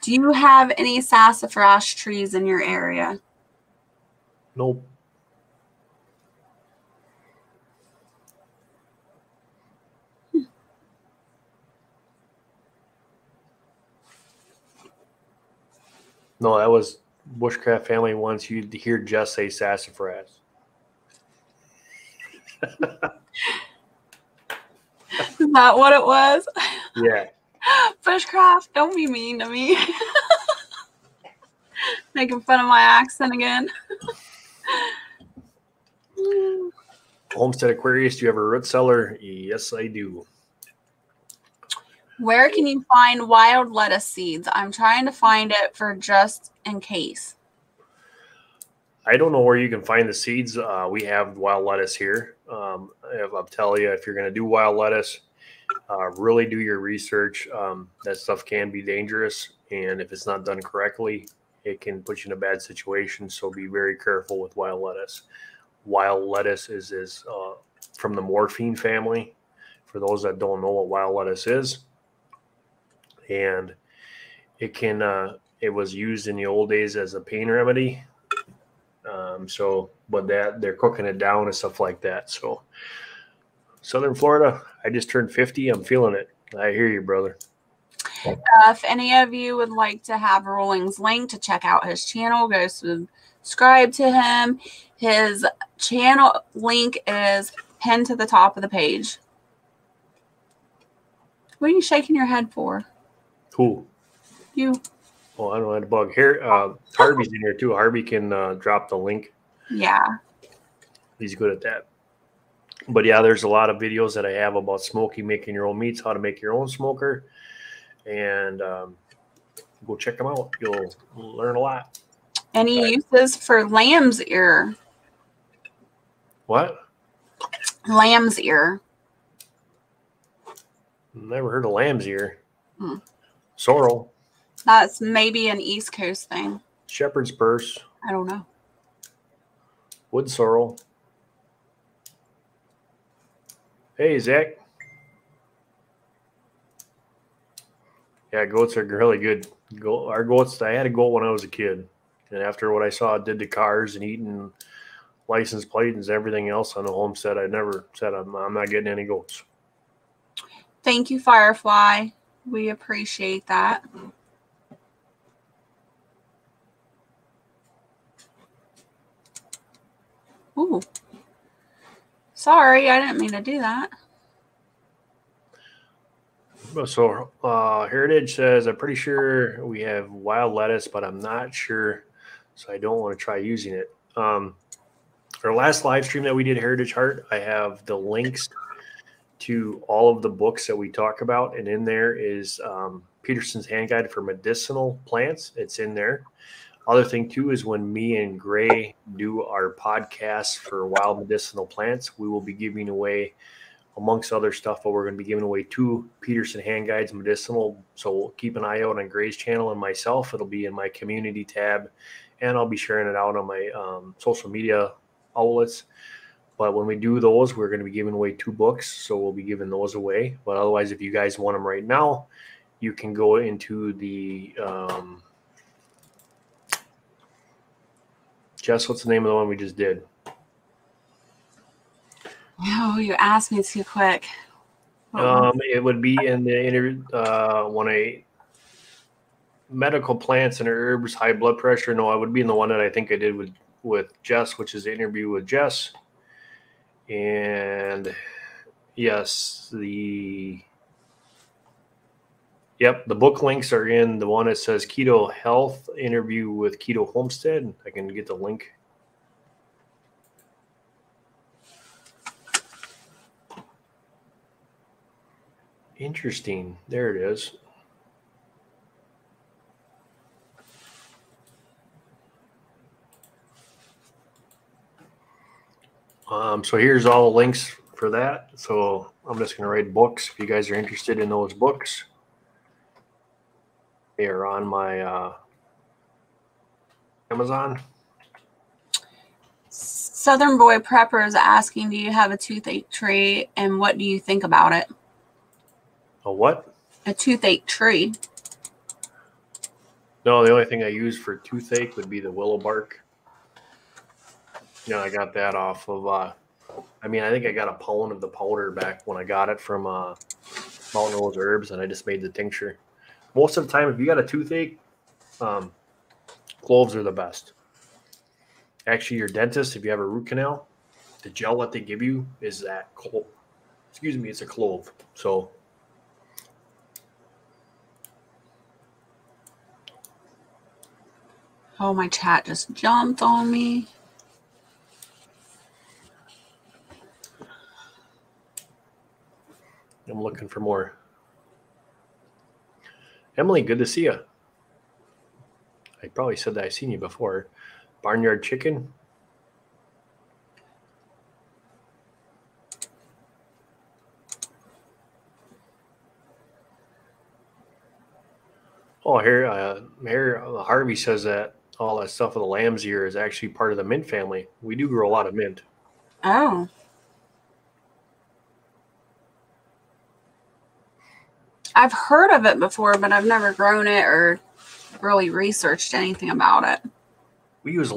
Do you have any sassafras trees in your area? Nope. No, that was Bushcraft Family wants you to hear Jess say sassafras. Is that what it was? Yeah. Bushcraft, don't be mean to me. Making fun of my accent again. Homestead Aquarius, do you have a root cellar? Yes, I do. Where can you find wild lettuce seeds? I'm trying to find it for just in case. I don't know where you can find the seeds. We have wild lettuce here. I'll tell you, if you're going to do wild lettuce, really do your research. That stuff can be dangerous, and if it's not done correctly, it can put you in a bad situation. So be very careful with wild lettuce. Wild lettuce is from the morphine family. For those that don't know what wild lettuce is, and it was used in the old days as a pain remedy. But they're cooking it down and stuff like that. So Southern Florida, I just turned 50. I'm feeling it. I hear you, brother. If any of you would like to have Rolling's link to check out his channel, go subscribe to him. His channel link is pinned to the top of the page. What are you shaking your head for? Who? You. Oh, I don't have a bug here. Harvey's in here too. Harvey can drop the link. Yeah. He's good at that. But yeah, there's a lot of videos that I have about smoking, making your own meats, how to make your own smoker. And go check them out. You'll learn a lot. Any uses for lamb's ear? What? Lamb's ear. Never heard of lamb's ear. Sorrel. That's maybe an East Coast thing. Shepherd's purse. I don't know. Wood sorrel. Hey, Zach. Yeah, goats are really good. Our goats, I had a goat when I was a kid. And after what I saw it did to cars and eating license plates and everything else on the homestead, I never said I'm not getting any goats. Thank you, Firefly. We appreciate that. Ooh. Sorry, I didn't mean to do that. So Heritage says, I'm pretty sure we have wild lettuce, but I'm not sure, so I don't want to try using it. Our last live stream that we did, Heritage Heart, I have the links to all of the books that we talk about, and in there is Peterson's Hand Guide for Medicinal Plants. It's in there. Other thing, too, is when me and Gray do our podcast for wild medicinal plants, we will be giving away, amongst other stuff, but we're going to be giving away 2 Peterson Hand Guides medicinal. So keep an eye out on Gray's channel and myself. It'll be in my community tab, and I'll be sharing it out on my social media outlets. But when we do those, we're going to be giving away 2 books, so we'll be giving those away. But otherwise, if you guys want them right now, you can go into the Jess, what's the name of the one we just did? Oh, you asked me too quick. It would be in the interview medical plants and herbs, high blood pressure. No, I would be in the one that I think I did with Jess, which is the interview with Jess. And yes, the book links are in the one that says Keto Health interview with Keto Homestead. I can get the link. Interesting. There it is. So here's all the links for that. So I'm just going to write books. If you guys are interested in those books, they are on my Amazon. Southern Boy Prepper is asking, do you have a toothache tree, and what do you think about it? A what? A toothache tree. No, the only thing I use for toothache would be the willow bark. I got that off of, I think I got a pound of the powder back when I got it from Mountain Rose Herbs, and I just made the tincture. Most of the time, if you got a toothache, cloves are the best. Actually, your dentist, if you have a root canal, the gel that they give you is that clove. Excuse me, it's a clove. So oh, my chat just jumped on me. I'm looking for more. Emily, good to see you. I probably said that I've seen you before. Barnyard chicken. Oh, here Harvey says that all that stuff with the lamb's ear is actually part of the mint family. We do grow a lot of mint. Oh. I've heard of it before, but I've never grown it or really researched anything about it. We use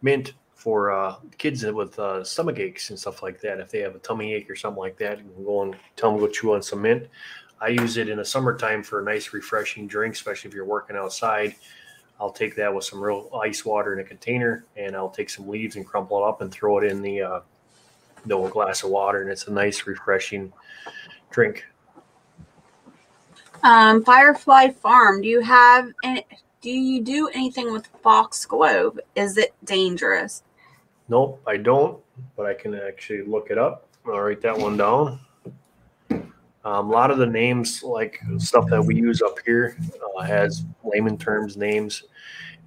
mint for kids with stomach aches and stuff like that. If they have a tummy ache or something like that, you can go and tell them to go chew on some mint. I use it in the summertime for a nice refreshing drink, especially if you're working outside. I'll take that with some real ice water in a container, and I'll take some leaves and crumple it up and throw it in the glass of water, and it's a nice refreshing drink. Firefly Farm, do you do anything with foxglove? Is it dangerous? Nope, I don't, but I can actually look it up. I'll write that one down. A lot of the names, like stuff that we use up here, has layman terms names,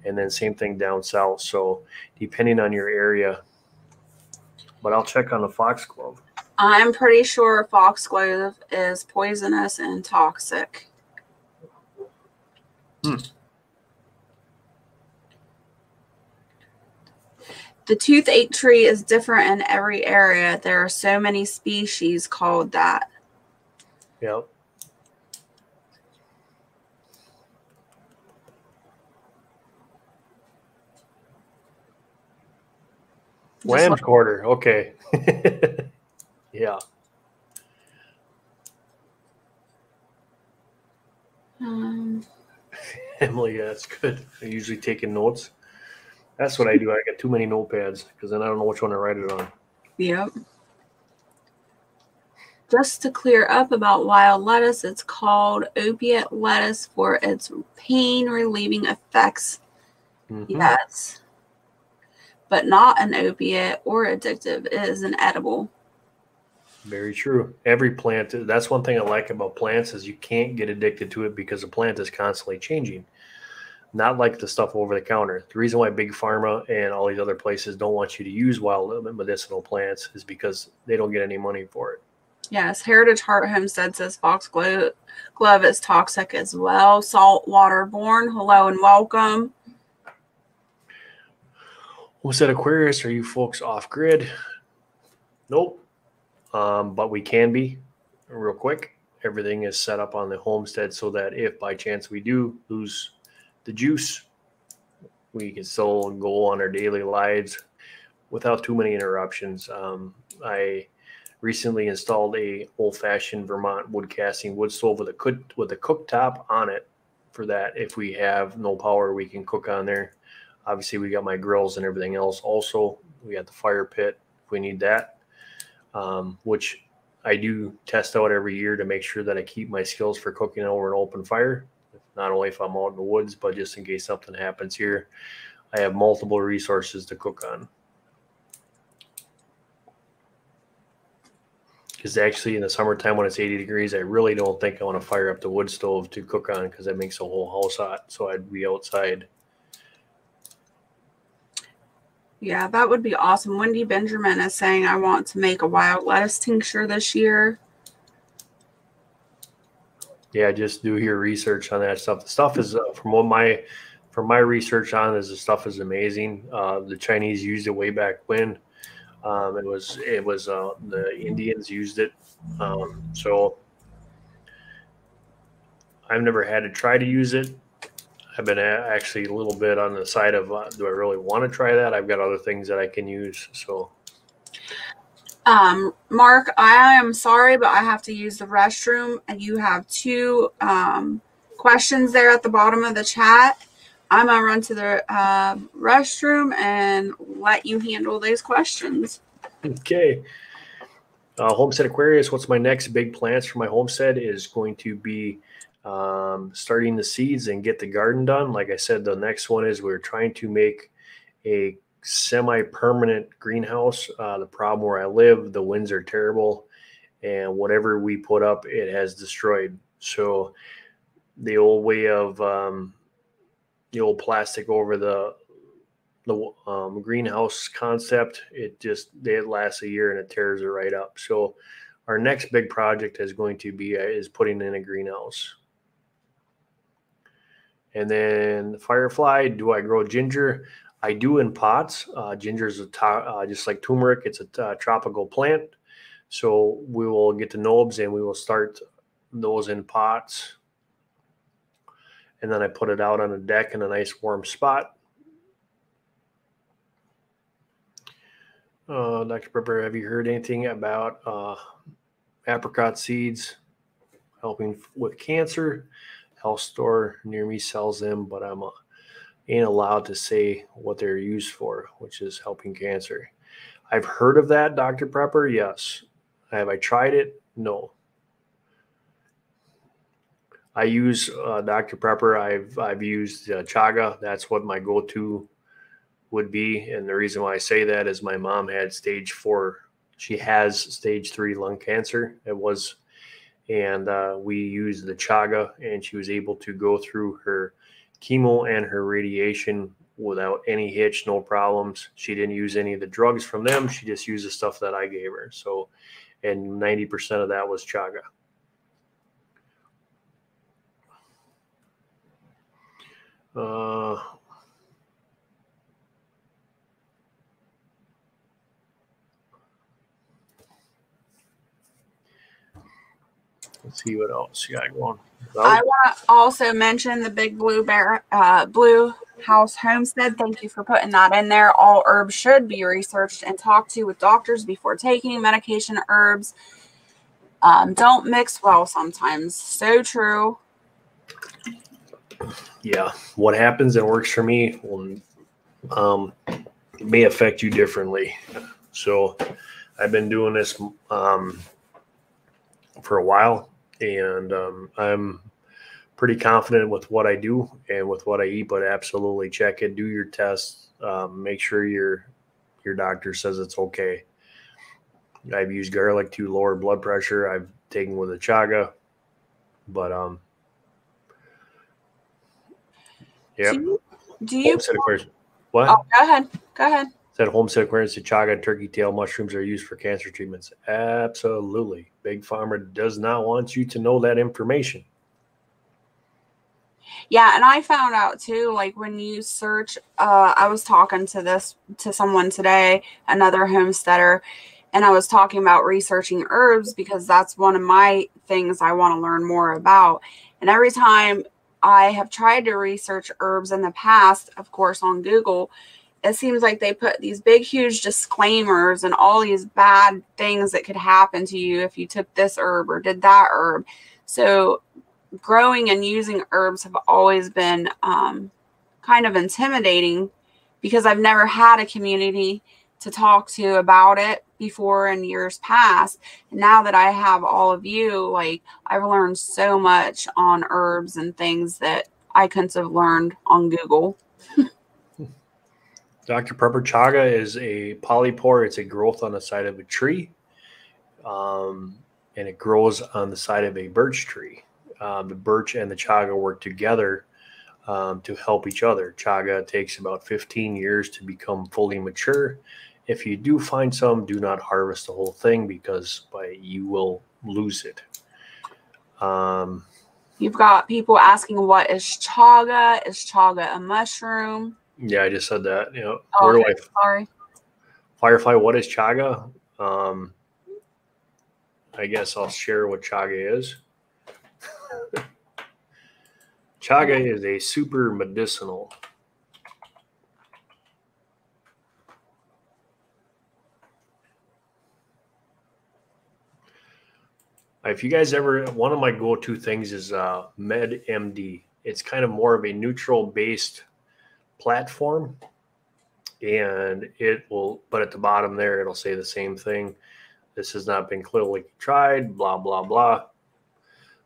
and then same thing down south. So depending on your area, but I'll check on the foxglove. I'm pretty sure foxglove is poisonous and toxic. The toothache tree is different in every area. There are so many species called that. Yep. Lamb's quarter. Okay. Yeah. Emily, yeah, that's good. I'm usually taking notes. That's what I do. I got too many notepads because then I don't know which one to write it on. Yep. Just to clear up about wild lettuce, it's called opiate lettuce for its pain-relieving effects. Mm-hmm. Yes. But not an opiate or addictive. It is an edible. Very true. Every plant, that's one thing I like about plants is you can't get addicted to it because the plant is constantly changing. Not like the stuff over the counter. The reason why Big Pharma and all these other places don't want you to use wild medicinal plants is because they don't get any money for it. Yes, Heritage Heart Homestead says foxglove is toxic as well. Saltwater born. Hello and welcome. Homestead Aquarius, are you folks off grid? Nope. But we can be real quick. Everything is set up on the homestead so that if by chance we do lose the juice, we can still go on our daily lives without too many interruptions. I recently installed a old-fashioned Vermont wood casting wood stove with a cooktop on it for that. If we have no power, we can cook on there. Obviously, we got my grills and everything else. Also, we got the fire pit if we need that, which I do test out every year to make sure that I keep my skills for cooking over an open fire. Not only if I'm out in the woods, but just in case something happens here, I have multiple resources to cook on. Because actually in the summertime when it's 80 degrees, I really don't think I want to fire up the wood stove to cook on because that makes the whole house hot. So I'd be outside. Yeah, that would be awesome. Wendy Benjamin is saying, I want to make a wild lettuce tincture this year. Yeah, just do your research on that stuff. The stuff is, from my research on is, the stuff is amazing. The Chinese used it way back when. It was the Indians used it. So I've never had to try to use it. I've been actually a little bit on the side of, do I really want to try that? I've got other things that I can use. So, Mark, I am sorry, but I have to use the restroom, and you have 2 questions there at the bottom of the chat. I'm going to run to the restroom and let you handle those questions. Okay. Homestead Aquarius, what's my next big plans for my homestead is going to be starting the seeds and get the garden done. Like I said, the next one is we're trying to make a semi-permanent greenhouse. The problem where I live, the winds are terrible, and whatever we put up, it has destroyed. So the old way of the old plastic over the greenhouse concept, it lasts a year and it tears it right up. So our next big project is going to be is putting in a greenhouse. And then the firefly, do I grow ginger? I do in pots. Ginger is just like turmeric. It's a tropical plant. So we will get the knobs and we will start those in pots. And then I put it out on a deck in a nice warm spot. Dr. Prepper, have you heard anything about apricot seeds helping with cancer? Health store near me sells them, but I'm ain't allowed to say what they're used for, which is helping cancer. I've heard of that, Dr. Prepper. Yes. Have I tried it? No. I use Dr. Prepper. I've used chaga. That's what my go-to would be. And the reason why I say that is my mom had stage 4. She has stage 3 lung cancer. And we used the chaga, and she was able to go through her chemo and her radiation without any hitch, no problems. She didn't use any of the drugs from them. She just used the stuff that I gave her. So, and 90% of that was chaga. Let's see what else you got going. I want to also mention the Big Blue House Homestead. Thank you for putting that in there. All herbs should be researched and talked to with doctors before taking medication. Herbs don't mix well sometimes. So true. Yeah, what happens that works for me may affect you differently. So I've been doing this for a while, and I'm pretty confident with what I do and with what I eat, but absolutely check it, do your tests, make sure your doctor says it's okay. I've used garlic to lower blood pressure. I've taken with a chaga, but yeah. Do you what? Oh, go ahead. Said Homestead Aquarius, the chaga and turkey tail mushrooms are used for cancer treatments. Absolutely. Big Pharma does not want you to know that information. Yeah, and I found out too, like when you search, I was talking to someone today, another homesteader, and I was talking about researching herbs because that's one of my things I want to learn more about. And every time I have tried to research herbs in the past, of course, on Google, it seems like they put these big, huge disclaimers and all these bad things that could happen to you if you took this herb or did that herb. So growing and using herbs have always been kind of intimidating because I've never had a community to talk to about it before in years past. And now that I have all of you, like, I've learned so much on herbs and things that I couldn't have learned on Google. Dr. Pepper chaga is a polypore. It's a growth on the side of a tree. And it grows on the side of a birch tree. The birch and the chaga work together to help each other. Chaga takes about 15 years to become fully mature. If you do find some, do not harvest the whole thing because you will lose it. You've got people asking, what is chaga? Is chaga a mushroom? Yeah, I just said that. You know, okay, sorry. Firefly, what is chaga? I guess I'll share what chaga is. Chaga is a super medicinal. If you guys ever, one of my go-to things is MedMD. It's kind of more of a neutral-based platform, and it will, but at the bottom there, it'll say the same thing. This has not been clinically tried, blah, blah, blah.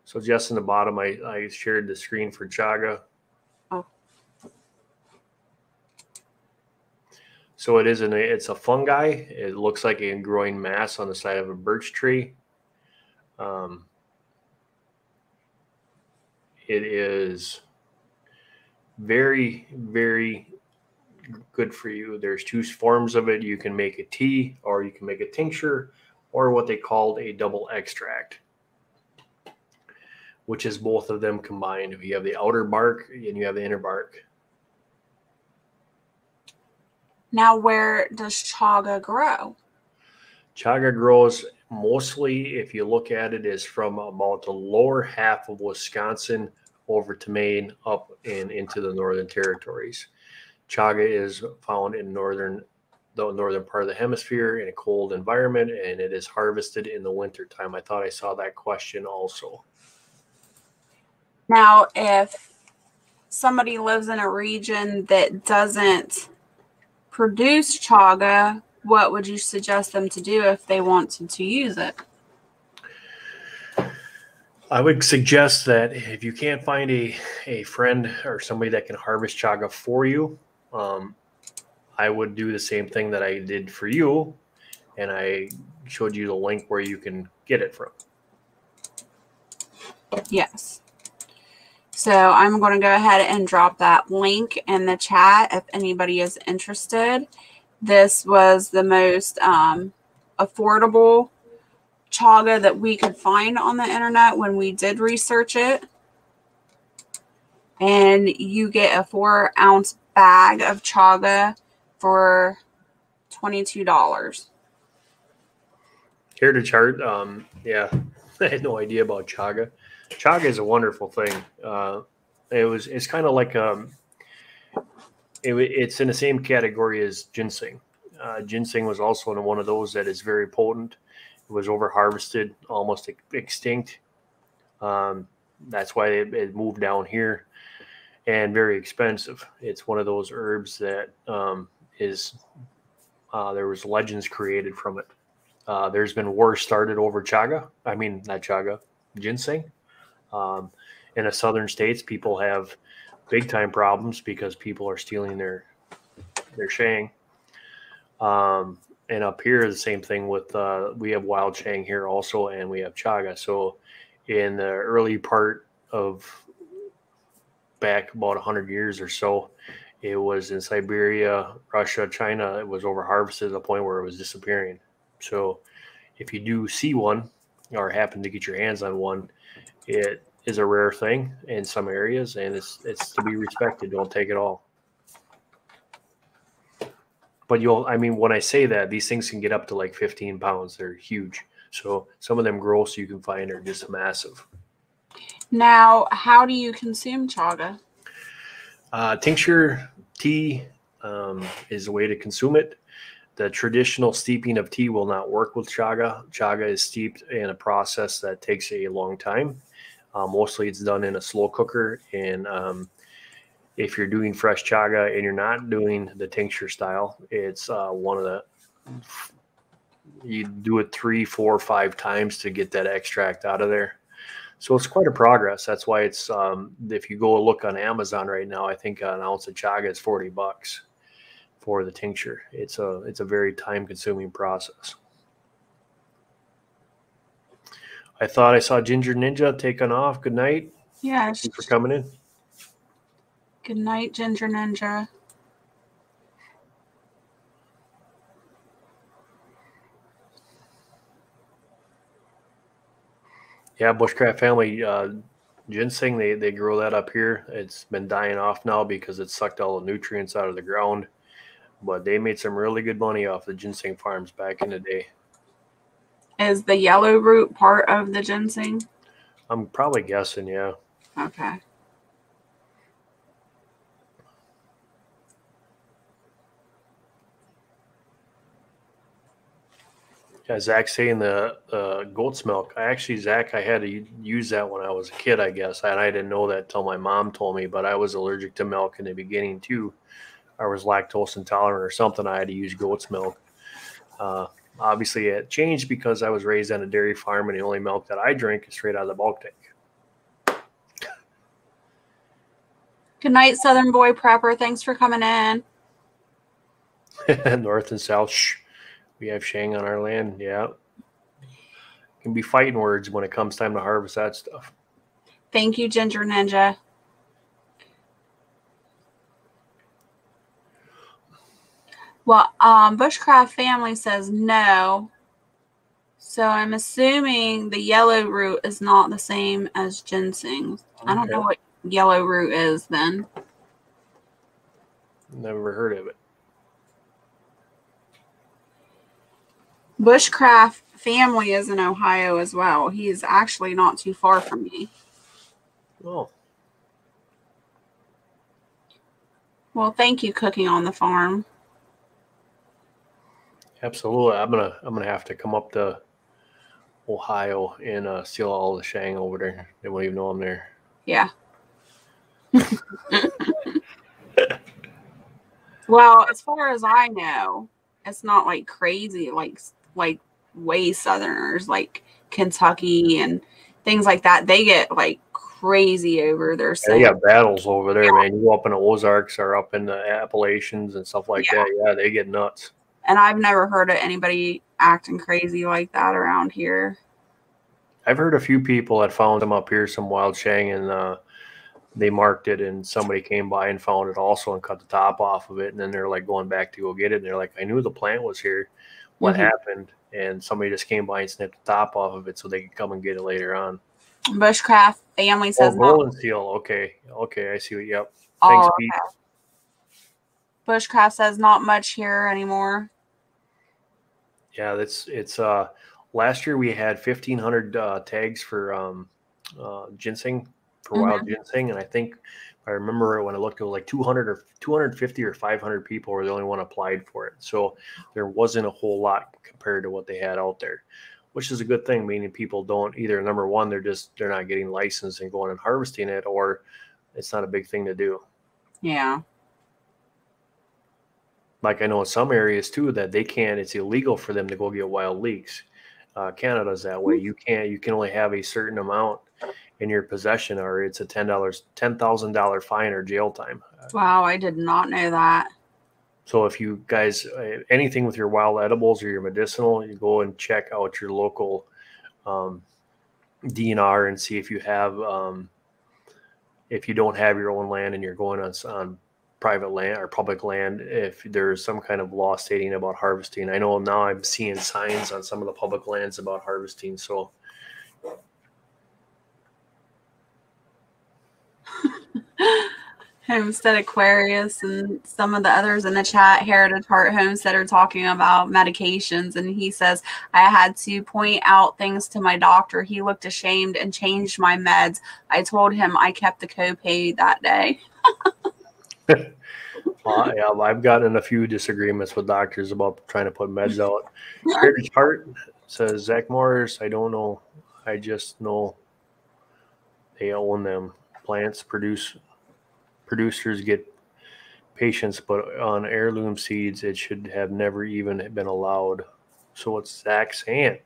So just in the bottom, I shared the screen for chaga. Oh. So it's a fungi. It looks like a growing mass on the side of a birch tree. It is very, very good for you. There's two forms of it. You can make a tea, or you can make a tincture, or what they called a double extract, which is both of them combined. You have the outer bark and you have the inner bark. Now, where does chaga grow? Chaga grows mostly, if you look at it, is from about the lower half of Wisconsin over to Maine, up and into the Northern Territories. Chaga is found in the northern part of the hemisphere in a cold environment, and it is harvested in the winter time. I thought I saw that question also. Now, if somebody lives in a region that doesn't produce chaga, what would you suggest them to do if they wanted to use it? I would suggest that if you can't find a friend or somebody that can harvest chaga for you, I would do the same thing that I did for you, and I showed you the link where you can get it from. Yes. So I'm going to go ahead and drop that link in the chat if anybody is interested. This was the most affordable chaga that we could find on the internet when we did research it. And you get a 4-ounce bag of chaga for $22. Here to chart. Yeah, I had no idea about chaga. Chaga is a wonderful thing. It's kind of like it's in the same category as ginseng. Ginseng was also in one of those that is very potent. It was over harvested, almost extinct. That's why it moved down here, and very expensive. It's one of those herbs that there was legends created from it. There's been wars started over chaga. I mean, not chaga, ginseng. In the southern states, people have big time problems because people are stealing their shang. And up here, the same thing with we have wild shang here also, and we have chaga. So in the early part of back about 100 years or so, it was in Siberia, Russia, China. It was over harvested to the point where it was disappearing. So if you do see one or happen to get your hands on one, it is a rare thing in some areas, and it's to be respected. Don't take it all. But when I say that, these things can get up to like 15 pounds. They're huge. So some of them gross you can find are just massive. Now, how do you consume chaga? Tincture tea is a way to consume it. The traditional steeping of tea will not work with chaga. Chaga is steeped in a process that takes a long time. Mostly it's done in a slow cooker. And if you're doing fresh chaga and you're not doing the tincture style, it's one of the, you do it 3, 4, 5 times to get that extract out of there. So it's quite a progress. That's why it's, if you go look on Amazon right now, I think an ounce of chaga is $40 for the tincture. It's a very time consuming process. I thought I saw Ginger Ninja taking off. Good night. Yeah. Thank you for coming in. Good night, Ginger Ninja. Yeah, Bushcraft family ginseng, they grow that up here. It's been dying off now because it sucked all the nutrients out of the ground. But they made some really good money off the ginseng farms back in the day. Is the yellow root part of the ginseng? I'm probably guessing, yeah. Okay. Yeah, Zach's saying the goat's milk. I had to use that when I was a kid, I guess. And I didn't know that till my mom told me, but I was allergic to milk in the beginning too. I was lactose intolerant or something. I had to use goat's milk. Obviously, it changed because I was raised on a dairy farm, and the only milk that I drink is straight out of the bulk tank. Good night, Southern Boy Prepper. Thanks for coming in. North and south. Shh. We have Shang on our land. Yeah. Can be fighting words when it comes time to harvest that stuff. Thank you, Ginger Ninja. Well, Bushcraft family says no. So I'm assuming the yellow root is not the same as ginseng. Okay. I don't know what yellow root is then. Never heard of it. Bushcraft family is in Ohio as well. He's actually not too far from me. Oh. Well, thank you, Cooking on the Farm. Absolutely. I'm gonna have to come up to Ohio and steal all the Shang over there. They won't even know I'm there. Yeah. Well, as far as I know, it's not like crazy, like way Southerners, like Kentucky and things like that. They get like crazy over there. Yeah, they got battles over there, man. You go up in the Ozarks or up in the Appalachians and stuff like that. Yeah, they get nuts. And I've never heard of anybody acting crazy like that around here. I've heard a few people that found them up here, some wild Shang, and they marked it, and somebody came by and found it also and cut the top off of it. And then they're like going back to go get it. And they're like, I knew the plant was here. What happened? And somebody just came by and snipped the top off of it so they could come and get it later on. Bushcraft family says golden seal. Okay, I see what. Yep. Thanks, Pete. Bushcraft says not much here anymore. Yeah, it's last year we had 1,500 tags for ginseng, for wild ginseng, and I think if I remember when I looked, it was like 200 or 250 or 500 people were the only one applied for it. So there wasn't a whole lot compared to what they had out there, which is a good thing, meaning people don't either, number one, they're not getting licensed and going and harvesting it, or it's not a big thing to do. Yeah. Like I know in some areas too that they can't, it's illegal for them to go get wild leeks. Canada's that way. You can only have a certain amount in your possession, or it's a $10,000 fine or jail time. Wow, I did not know that. So if you guys, anything with your wild edibles or your medicinal, you go and check out your local DNR and see if you have, if you don't have your own land and you're going on private land or public land, if there's some kind of law stating about harvesting. I know now I'm seeing signs on some of the public lands about harvesting. So Homestead Aquarius and some of the others in the chat, Heritage Heart Homestead, are talking about medications, and he says, I had to point out things to my doctor. He looked ashamed and changed my meds. I told him I kept the copay that day. yeah, I've gotten a few disagreements with doctors about trying to put meds out. Heritage Heart says, Zach Morris, I don't know. I just know they own them. Plants producers get patients, but on heirloom seeds, it should have never even been allowed. So what's Zach saying?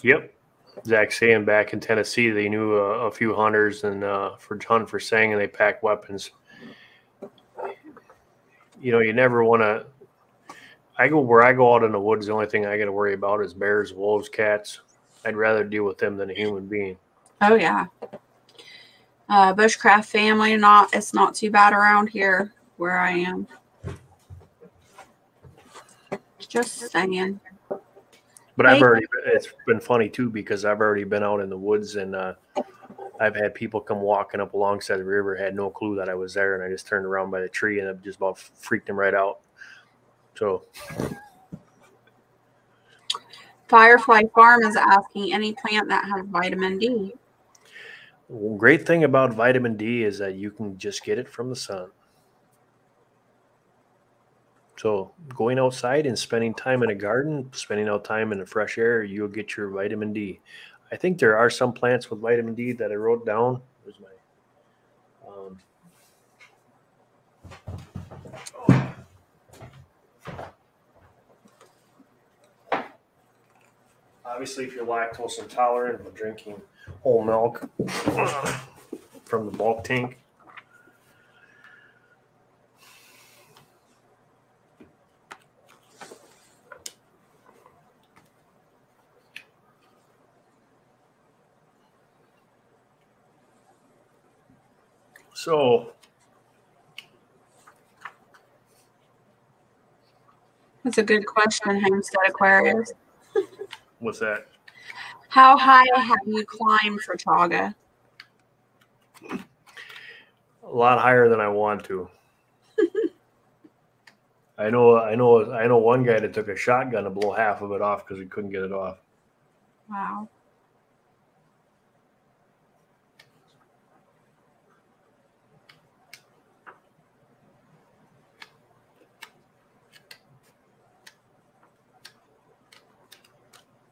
Yep. Zach saying back in Tennessee, they knew a few hunters and for hunting for saying, and they pack weapons. You know, you never want to. I go out in the woods. The only thing I got to worry about is bears, wolves, cats. I'd rather deal with them than a human being. Oh yeah. Bushcraft family, it's not too bad around here where I am. Just saying. But it's been funny too, because I've already been out in the woods and I've had people come walking up alongside the river, had no clue that I was there, and I just turned around by the tree and it just about freaked them right out. So Firefly Farm is asking any plant that has vitamin D. Well, great thing about vitamin D is that you can just get it from the sun. So going outside and spending time in a garden, spending out time in the fresh air, you'll get your vitamin D. I think there are some plants with vitamin D that I wrote down. There's my obviously, if you're lactose intolerant, but drinking whole milk from the bulk tank. So That's a good question, Homestead Aquarius. what's that? How high have you climbed for chaga? A lot higher than I want to. I know one guy that took a shotgun to blow half of it off because he couldn't get it off. Wow.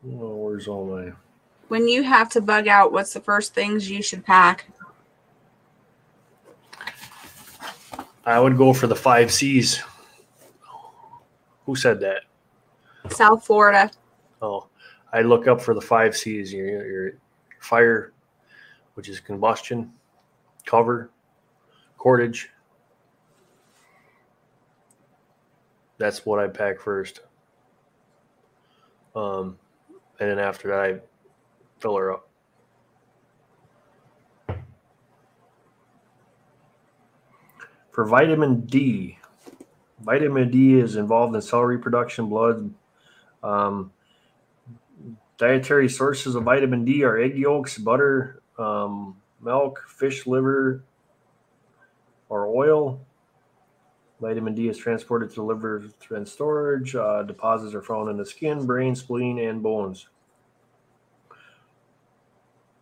Oh, where's all my... When you have to bug out, what's the first things you should pack? I would go for the 5 C's. Who said that? South Florida. Oh, I look up for the 5 C's. Your fire, which is combustion, cover, cordage. That's what I pack first. And then after that, I fill her up. For vitamin D is involved in cell reproduction, blood. Dietary sources of vitamin D are egg yolks, butter, milk, fish liver, or oil. Vitamin D is transported to the liver and storage. Deposits are found in the skin, brain, spleen, and bones.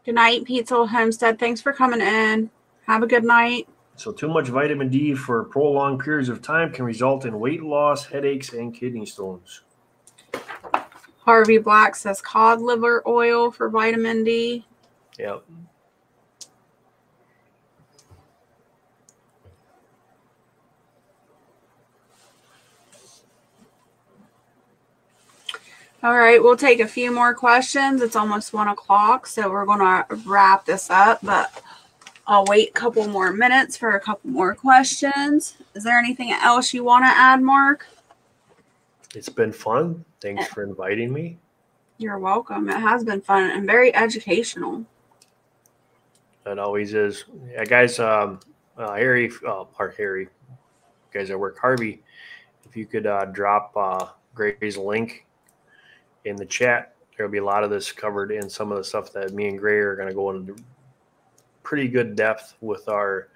Good night, Pizza Homestead. Thanks for coming in. Have a good night. So too much vitamin D for prolonged periods of time can result in weight loss, headaches, and kidney stones. Harvey Black says cod liver oil for vitamin D. Yep. All right, we'll take a few more questions. It's almost 1 o'clock, so we're going to wrap this up, but I'll wait a couple more minutes for a couple more questions. Is there anything else you want to add, Mark? It's been fun. Thanks for inviting me. You're welcome. It has been fun and very educational. It always is. Yeah, guys, Harry, guys at work, Harvey, if you could drop Gray's link in the chat, there'll be a lot of this covered in some of the stuff that me and Gray are going to go into pretty good depth with our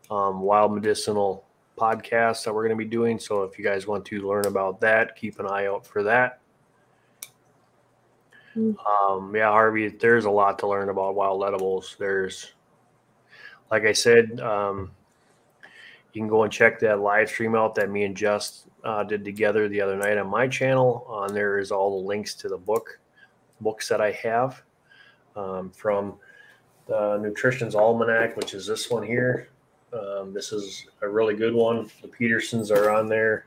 wild medicinal podcast that we're going to be doing. So if you guys want to learn about that, keep an eye out for that. Yeah, Harvey, there's a lot to learn about wild edibles. There's, like I said, You can go and check that live stream out that me and Jess did together the other night on my channel. On there is all the links to the books that I have from the Nutrition's Almanac, which is this one here. This is a really good one. The Petersons are on there.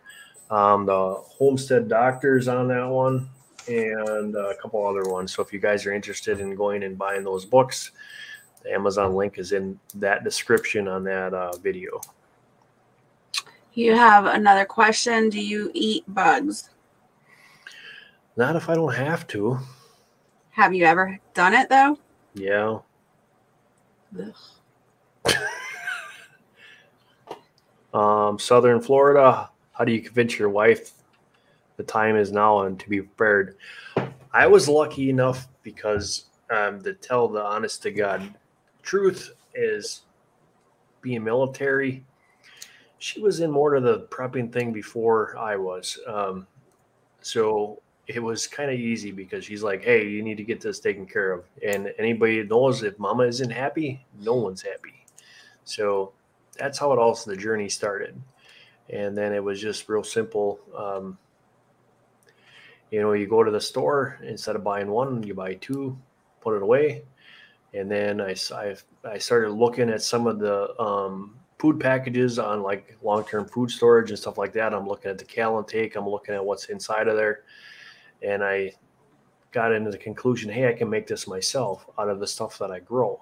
The Homestead Doctor's on that one, and a couple other ones. So if you guys are interested in going and buying those books, the Amazon link is in that description on that video. You have another question. Do you eat bugs? Not if I don't have to. Have you ever done it though? Yeah. Southern Florida, how do you convince your wife the time is now and to be prepared? I was lucky enough because to tell the honest to God truth is being military. She was in more to the prepping thing before I was. So it was kind of easy because she's like, hey, you need to get this taken care of. And anybody knows if mama isn't happy, no one's happy. So that's how it also the journey started. And then it was just real simple. You go to the store, instead of buying one, you buy two, put it away. And then I started looking at some of the food packages on like long-term food storage and stuff like that. I'm looking at the cal intake. I'm looking at what's inside of there. And I got into the conclusion, hey, I can make this myself out of the stuff that I grow.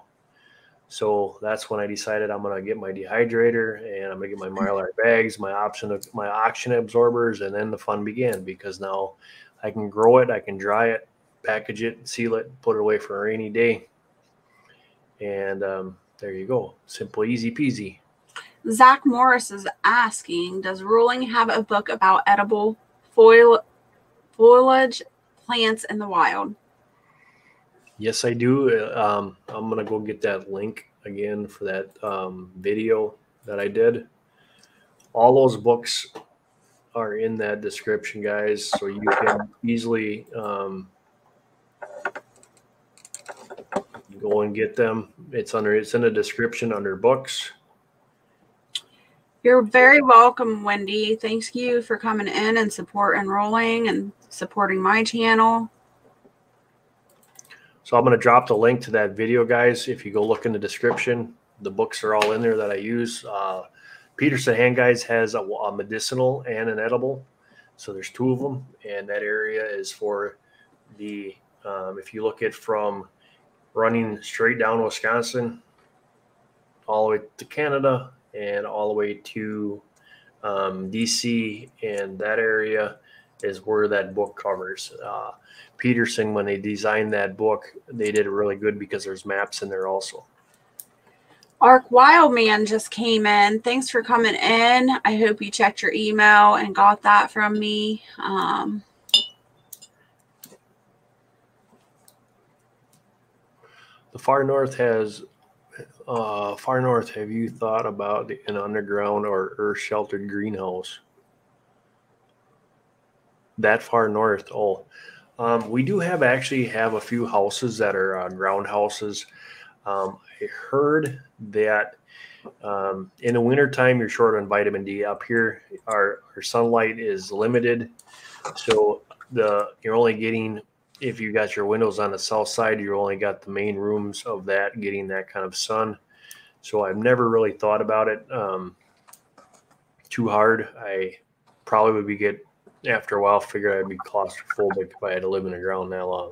So that's when I decided I'm going to get my dehydrator and I'm going to get my Mylar bags, my oxygen absorbers, and then the fun began because now I can grow it, I can dry it, package it, seal it, put it away for a rainy day. And there you go. Simple, easy peasy. Zach Morris is asking, does Ruling have a book about edible foliage plants in the wild? Yes, I do. I'm going to go get that link again for that video that I did. All those books are in that description, guys, so you can easily go and get them. It's in the description under books. You're very welcome, Wendy. Thank you for coming in and supporting Rolling and supporting my channel. So I'm going to drop the link to that video, guys. If you go look in the description, the books are all in there that I use. Peterson Hand Guides has a medicinal and an edible. So there's two of them. And that area is for the, if you look at from running straight down Wisconsin, all the way to Canada, and all the way to DC, and that area is where that book covers. Peterson, when they designed that book, they did it really good because there's maps in there also. Ark Wildman just came in. Thanks for coming in. I hope you checked your email and got that from me. The far north has have you thought about an underground or earth sheltered greenhouse? That far north? We do actually have a few houses that are ground houses. I heard that in the wintertime, you're short on vitamin D. Up here, our sunlight is limited. So you're only getting, if you got your windows on the south side, you only got the main rooms of that getting that kind of sun. So I've never really thought about it too hard. I probably would after a while, figure I'd be claustrophobic if I had to live in the ground that long.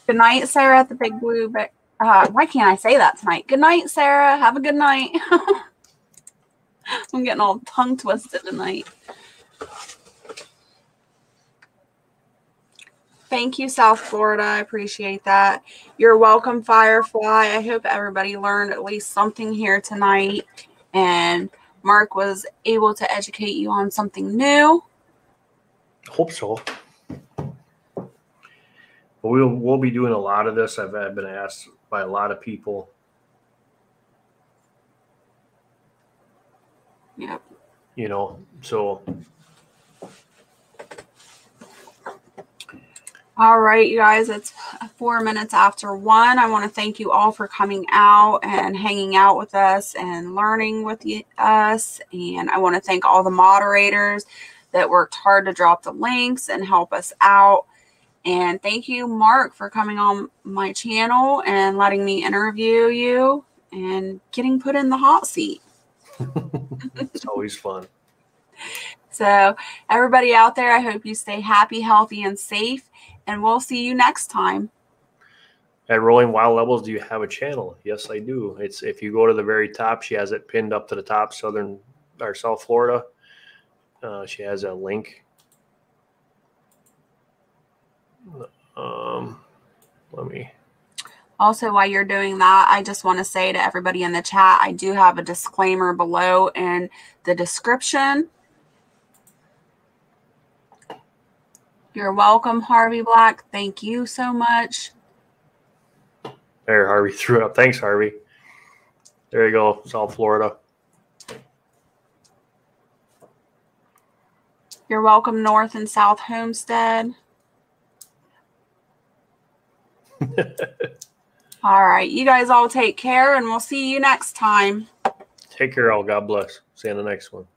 Good night, Sarah at the Big Blue. Why can't I say that tonight? Good night, Sarah. Have a good night. I'm getting all tongue twisted tonight. Thank you, South Florida. I appreciate that. You're welcome, Firefly. I hope everybody learned at least something here tonight. And Mark was able to educate you on something new. Hope so. But we'll be doing a lot of this. I've been asked by a lot of people. Yep. So. All right, you guys, it's 4 minutes after 1. I want to thank you all for coming out and hanging out with us and learning with us. And I want to thank all the moderators that worked hard to drop the links and help us out. And thank you, Mark, for coming on my channel and letting me interview you and getting put in the hot seat. It's always fun. So everybody out there, I hope you stay happy, healthy, and safe. And we'll see you next time. At Rolling Wild Levels, do you have a channel? Yes, I do. It's if you go to the very top, she has it pinned up to the top, South Florida. She has a link. Let me. Also, while you're doing that, I just want to say to everybody in the chat, I do have a disclaimer below in the description. You're welcome, Harvey Black. Thank you so much. There, Harvey threw it up. Thanks, Harvey. There you go, South Florida. You're welcome, North and South Homestead. All right. You guys all take care, and we'll see you next time. Take care, all. God bless. See you in the next one.